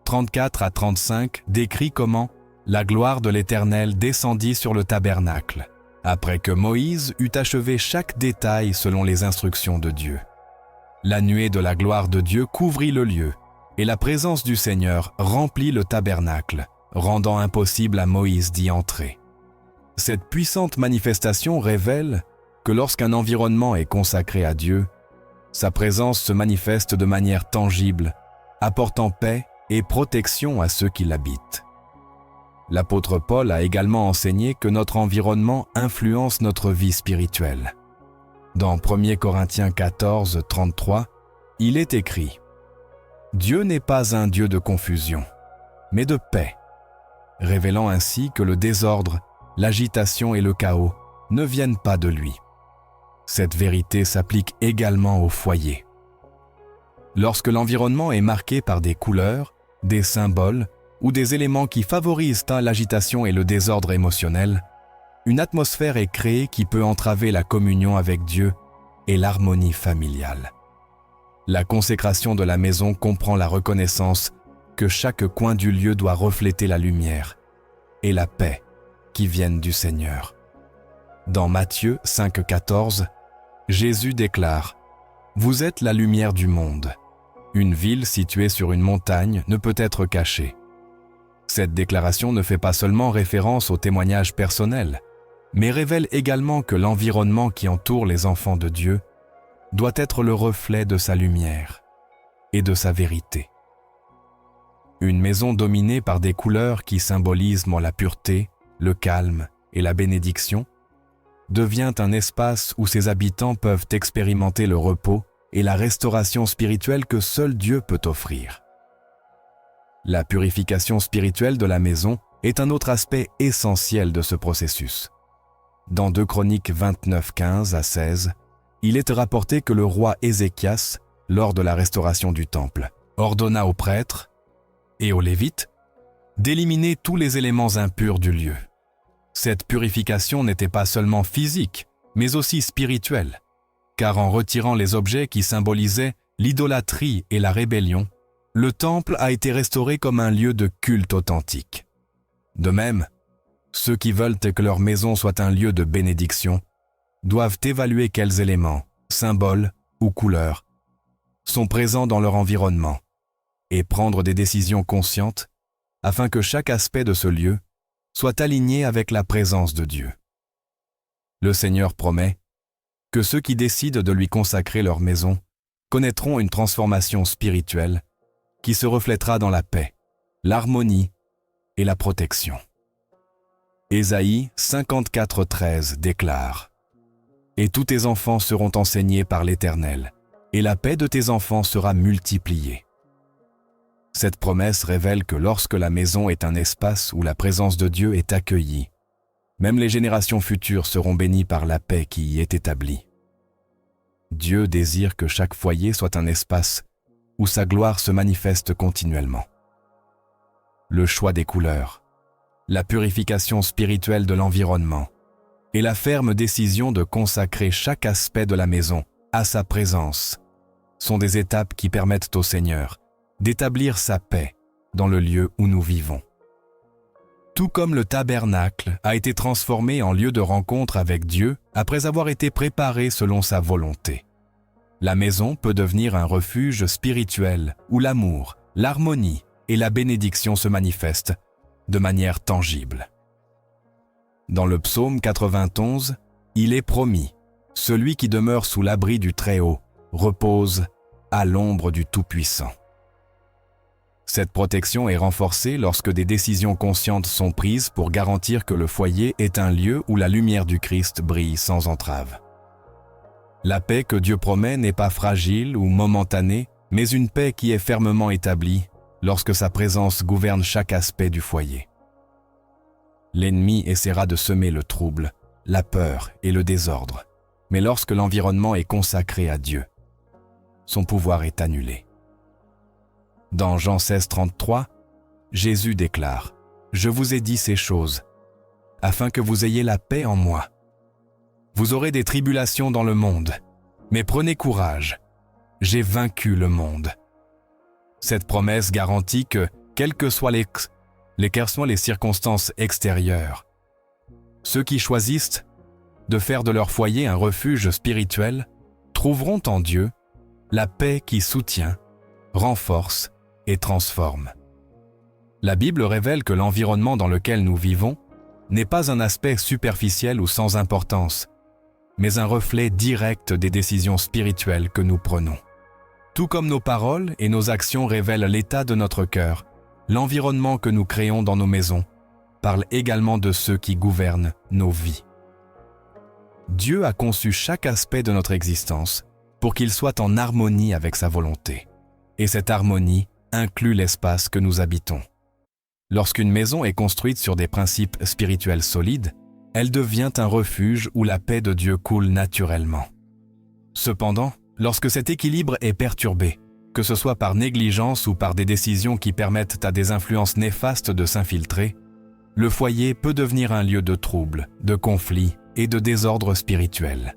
34 à 35 décrit comment la gloire de l'Éternel descendit sur le tabernacle, après que Moïse eut achevé chaque détail selon les instructions de Dieu. La nuée de la gloire de Dieu couvrit le lieu, et la présence du Seigneur remplit le tabernacle, rendant impossible à Moïse d'y entrer. Cette puissante manifestation révèle que lorsqu'un environnement est consacré à Dieu, sa présence se manifeste de manière tangible, apportant paix et protection à ceux qui l'habitent. L'apôtre Paul a également enseigné que notre environnement influence notre vie spirituelle. Dans 1 Corinthiens 14, 33, il est écrit « Dieu n'est pas un Dieu de confusion, mais de paix », révélant ainsi que le désordre, l'agitation et le chaos ne viennent pas de lui. Cette vérité s'applique également au foyer. Lorsque l'environnement est marqué par des couleurs, des symboles ou des éléments qui favorisent l'agitation et le désordre émotionnel, une atmosphère est créée qui peut entraver la communion avec Dieu et l'harmonie familiale. La consécration de la maison comprend la reconnaissance que chaque coin du lieu doit refléter la lumière et la paix qui viennent du Seigneur. Dans Matthieu 5,14, Jésus déclare « Vous êtes la lumière du monde. Une ville située sur une montagne ne peut être cachée. » Cette déclaration ne fait pas seulement référence au témoignage personnel, mais révèle également que l'environnement qui entoure les enfants de Dieu doit être le reflet de sa lumière et de sa vérité. Une maison dominée par des couleurs qui symbolisent la pureté, le calme et la bénédiction devient un espace où ses habitants peuvent expérimenter le repos et la restauration spirituelle que seul Dieu peut offrir. La purification spirituelle de la maison est un autre aspect essentiel de ce processus. Dans 2 Chroniques 29, 15 à 16, il est rapporté que le roi Ézéchias, lors de la restauration du temple, ordonna aux prêtres et aux Lévites d'éliminer tous les éléments impurs du lieu. Cette purification n'était pas seulement physique, mais aussi spirituelle, car en retirant les objets qui symbolisaient l'idolâtrie et la rébellion, le temple a été restauré comme un lieu de culte authentique. De même, ceux qui veulent que leur maison soit un lieu de bénédiction doivent évaluer quels éléments, symboles ou couleurs sont présents dans leur environnement et prendre des décisions conscientes afin que chaque aspect de ce lieu soit aligné avec la présence de Dieu. Le Seigneur promet que ceux qui décident de lui consacrer leur maison connaîtront une transformation spirituelle qui se reflètera dans la paix, l'harmonie et la protection. Ésaïe 54:13 déclare « Et tous tes enfants seront enseignés par l'Éternel, et la paix de tes enfants sera multipliée. » Cette promesse révèle que lorsque la maison est un espace où la présence de Dieu est accueillie, même les générations futures seront bénies par la paix qui y est établie. Dieu désire que chaque foyer soit un espace où sa gloire se manifeste continuellement. Le choix des couleurs, la purification spirituelle de l'environnement et la ferme décision de consacrer chaque aspect de la maison à sa présence sont des étapes qui permettent au Seigneur d'établir sa paix dans le lieu où nous vivons. Tout comme le tabernacle a été transformé en lieu de rencontre avec Dieu après avoir été préparé selon sa volonté, la maison peut devenir un refuge spirituel où l'amour, l'harmonie et la bénédiction se manifestent de manière tangible. Dans le psaume 91, il est promis « Celui qui demeure sous l'abri du Très-Haut repose à l'ombre du Tout-Puissant ». Cette protection est renforcée lorsque des décisions conscientes sont prises pour garantir que le foyer est un lieu où la lumière du Christ brille sans entrave. La paix que Dieu promet n'est pas fragile ou momentanée, mais une paix qui est fermement établie lorsque sa présence gouverne chaque aspect du foyer. L'ennemi essaiera de semer le trouble, la peur et le désordre, mais lorsque l'environnement est consacré à Dieu, son pouvoir est annulé. Dans Jean 16, 33, Jésus déclare « Je vous ai dit ces choses, afin que vous ayez la paix en moi. Vous aurez des tribulations dans le monde, mais prenez courage, j'ai vaincu le monde. » Cette promesse garantit que, quelles que soient les circonstances extérieures, ceux qui choisissent de faire de leur foyer un refuge spirituel trouveront en Dieu la paix qui soutient, renforce et transforme. La Bible révèle que l'environnement dans lequel nous vivons n'est pas un aspect superficiel ou sans importance, mais un reflet direct des décisions spirituelles que nous prenons. Tout comme nos paroles et nos actions révèlent l'état de notre cœur, l'environnement que nous créons dans nos maisons parle également de ceux qui gouvernent nos vies. Dieu a conçu chaque aspect de notre existence pour qu'il soit en harmonie avec sa volonté. Et cette harmonie inclut l'espace que nous habitons. Lorsqu'une maison est construite sur des principes spirituels solides, elle devient un refuge où la paix de Dieu coule naturellement. Cependant, lorsque cet équilibre est perturbé, que ce soit par négligence ou par des décisions qui permettent à des influences néfastes de s'infiltrer, le foyer peut devenir un lieu de trouble, de conflit et de désordre spirituel.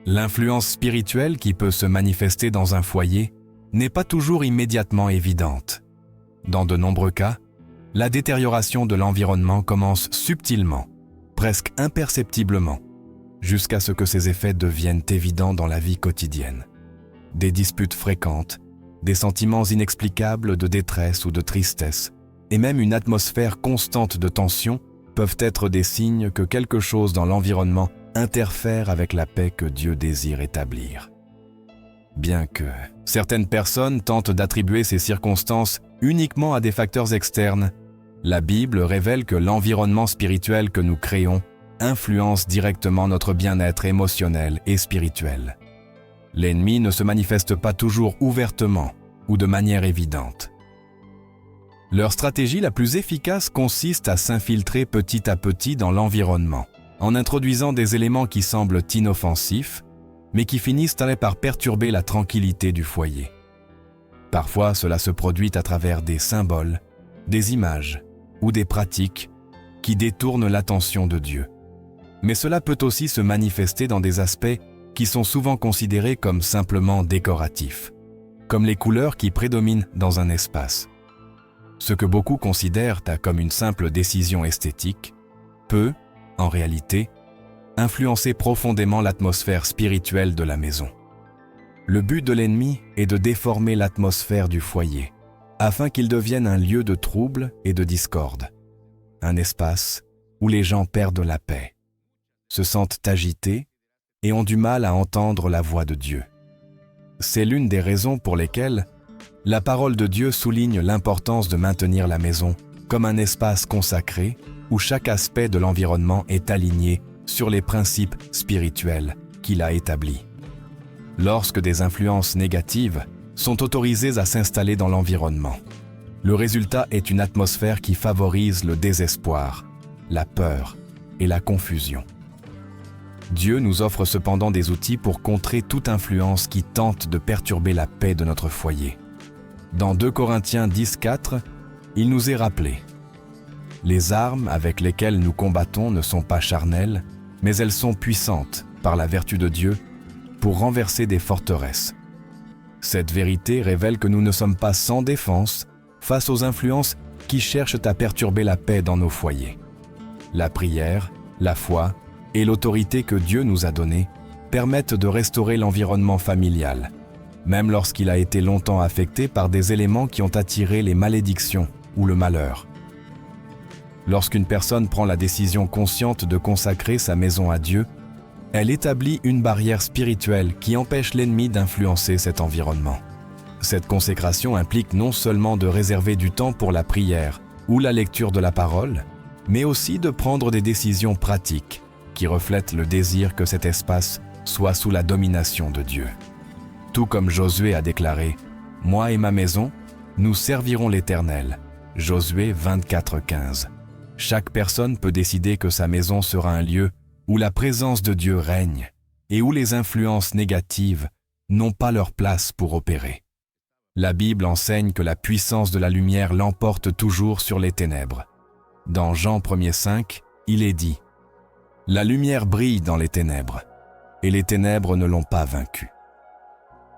L'influence spirituelle qui peut se manifester dans un foyer n'est pas toujours immédiatement évidente. Dans de nombreux cas, la détérioration de l'environnement commence subtilement, presque imperceptiblement, jusqu'à ce que ses effets deviennent évidents dans la vie quotidienne. Des disputes fréquentes, des sentiments inexplicables de détresse ou de tristesse, et même une atmosphère constante de tension peuvent être des signes que quelque chose dans l'environnement interfère avec la paix que Dieu désire établir. Bien que certaines personnes tentent d'attribuer ces circonstances uniquement à des facteurs externes, la Bible révèle que l'environnement spirituel que nous créons influence directement notre bien-être émotionnel et spirituel. L'ennemi ne se manifeste pas toujours ouvertement ou de manière évidente. Leur stratégie la plus efficace consiste à s'infiltrer petit à petit dans l'environnement, en introduisant des éléments qui semblent inoffensifs, mais qui finissent par perturber la tranquillité du foyer. Parfois, cela se produit à travers des symboles, des images ou des pratiques qui détournent l'attention de Dieu. Mais cela peut aussi se manifester dans des aspects qui sont souvent considérés comme simplement décoratifs, comme les couleurs qui prédominent dans un espace. Ce que beaucoup considèrent comme une simple décision esthétique peut, en réalité, influencer profondément l'atmosphère spirituelle de la maison. Le but de l'ennemi est de déformer l'atmosphère du foyer, afin qu'il devienne un lieu de trouble et de discorde, un espace où les gens perdent la paix, se sentent agités et ont du mal à entendre la voix de Dieu. C'est l'une des raisons pour lesquelles la parole de Dieu souligne l'importance de maintenir la maison comme un espace consacré où chaque aspect de l'environnement est aligné sur les principes spirituels qu'il a établis. Lorsque des influences négatives sont autorisées à s'installer dans l'environnement, le résultat est une atmosphère qui favorise le désespoir, la peur et la confusion. Dieu nous offre cependant des outils pour contrer toute influence qui tente de perturber la paix de notre foyer. Dans 2 Corinthiens 10:4, il nous est rappelé « Les armes avec lesquelles nous combattons ne sont pas charnelles, mais elles sont puissantes par la vertu de Dieu pour renverser des forteresses. » Cette vérité révèle que nous ne sommes pas sans défense face aux influences qui cherchent à perturber la paix dans nos foyers. La prière, la foi et l'autorité que Dieu nous a donnée permettent de restaurer l'environnement familial, même lorsqu'il a été longtemps affecté par des éléments qui ont attiré les malédictions ou le malheur. Lorsqu'une personne prend la décision consciente de consacrer sa maison à Dieu, elle établit une barrière spirituelle qui empêche l'ennemi d'influencer cet environnement. Cette consécration implique non seulement de réserver du temps pour la prière ou la lecture de la parole, mais aussi de prendre des décisions pratiques qui reflètent le désir que cet espace soit sous la domination de Dieu. Tout comme Josué a déclaré « Moi et ma maison, nous servirons l'Éternel » Josué 24:15. Chaque personne peut décider que sa maison sera un lieu où la présence de Dieu règne et où les influences négatives n'ont pas leur place pour opérer. La Bible enseigne que la puissance de la lumière l'emporte toujours sur les ténèbres. Dans Jean 1:5, il est dit « La lumière brille dans les ténèbres, et les ténèbres ne l'ont pas vaincue. »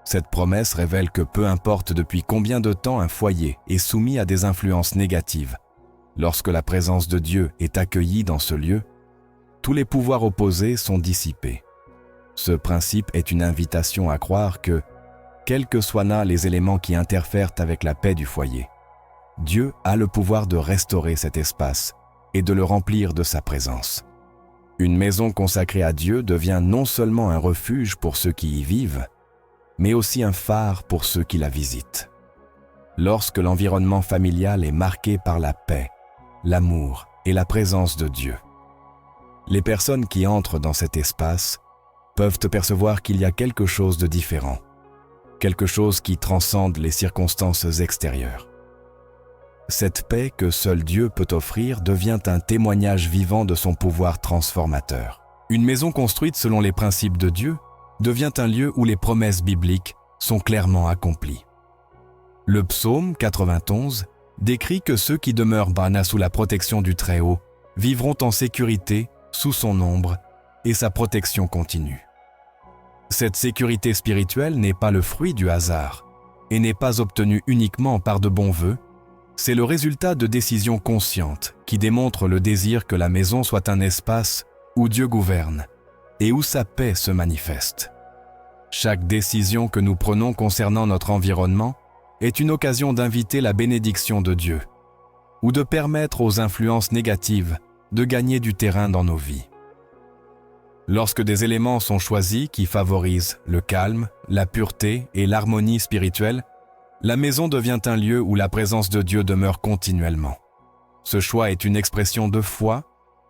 Cette promesse révèle que peu importe depuis combien de temps un foyer est soumis à des influences négatives, lorsque la présence de Dieu est accueillie dans ce lieu, tous les pouvoirs opposés sont dissipés. Ce principe est une invitation à croire que, quels que soient là les éléments qui interfèrent avec la paix du foyer, Dieu a le pouvoir de restaurer cet espace et de le remplir de sa présence. Une maison consacrée à Dieu devient non seulement un refuge pour ceux qui y vivent, mais aussi un phare pour ceux qui la visitent. Lorsque l'environnement familial est marqué par la paix, l'amour et la présence de Dieu, les personnes qui entrent dans cet espace peuvent percevoir qu'il y a quelque chose de différent, quelque chose qui transcende les circonstances extérieures. Cette paix que seul Dieu peut offrir devient un témoignage vivant de son pouvoir transformateur. Une maison construite selon les principes de Dieu devient un lieu où les promesses bibliques sont clairement accomplies. Le psaume 91 décrit que ceux qui demeurent sous la protection du Très-Haut vivront en sécurité sous son ombre et sa protection continue. Cette sécurité spirituelle n'est pas le fruit du hasard et n'est pas obtenue uniquement par de bons vœux, c'est le résultat de décisions conscientes qui démontrent le désir que la maison soit un espace où Dieu gouverne et où sa paix se manifeste. Chaque décision que nous prenons concernant notre environnement est une occasion d'inviter la bénédiction de Dieu ou de permettre aux influences négatives de gagner du terrain dans nos vies. Lorsque des éléments sont choisis qui favorisent le calme, la pureté et l'harmonie spirituelle, la maison devient un lieu où la présence de Dieu demeure continuellement. Ce choix est une expression de foi,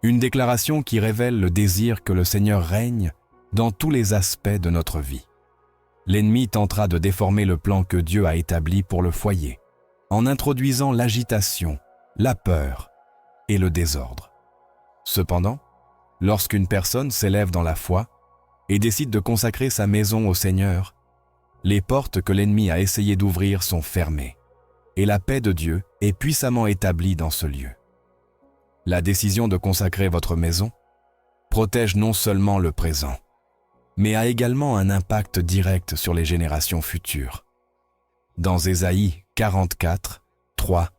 une déclaration qui révèle le désir que le Seigneur règne dans tous les aspects de notre vie. L'ennemi tentera de déformer le plan que Dieu a établi pour le foyer, en introduisant l'agitation, la peur et le désordre. Cependant, lorsqu'une personne s'élève dans la foi et décide de consacrer sa maison au Seigneur, les portes que l'ennemi a essayé d'ouvrir sont fermées et la paix de Dieu est puissamment établie dans ce lieu. La décision de consacrer votre maison protège non seulement le présent, mais a également un impact direct sur les générations futures. Dans Ésaïe 44, 3,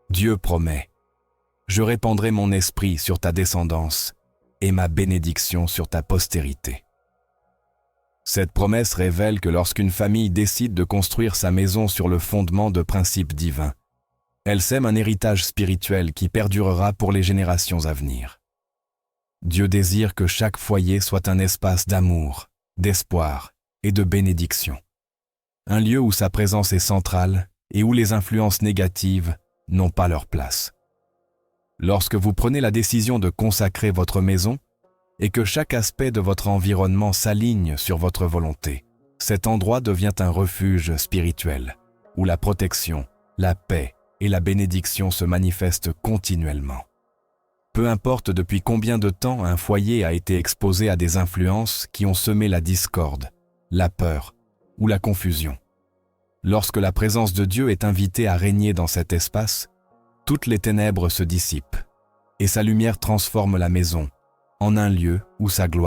Dieu promet « Je répandrai mon esprit sur ta descendance et ma bénédiction sur ta postérité. » Cette promesse révèle que lorsqu'une famille décide de construire sa maison sur le fondement de principes divins, elle sème un héritage spirituel qui perdurera pour les générations à venir. Dieu désire que chaque foyer soit un espace d'amour, d'espoir et de bénédiction. Un lieu où sa présence est centrale et où les influences négatives n'ont pas leur place. Lorsque vous prenez la décision de consacrer votre maison et que chaque aspect de votre environnement s'aligne sur votre volonté, cet endroit devient un refuge spirituel où la protection, la paix et la bénédiction se manifestent continuellement. Peu importe depuis combien de temps un foyer a été exposé à des influences qui ont semé la discorde, la peur ou la confusion. Lorsque la présence de Dieu est invitée à régner dans cet espace, toutes les ténèbres se dissipent et sa lumière transforme la maison en un lieu où sa gloire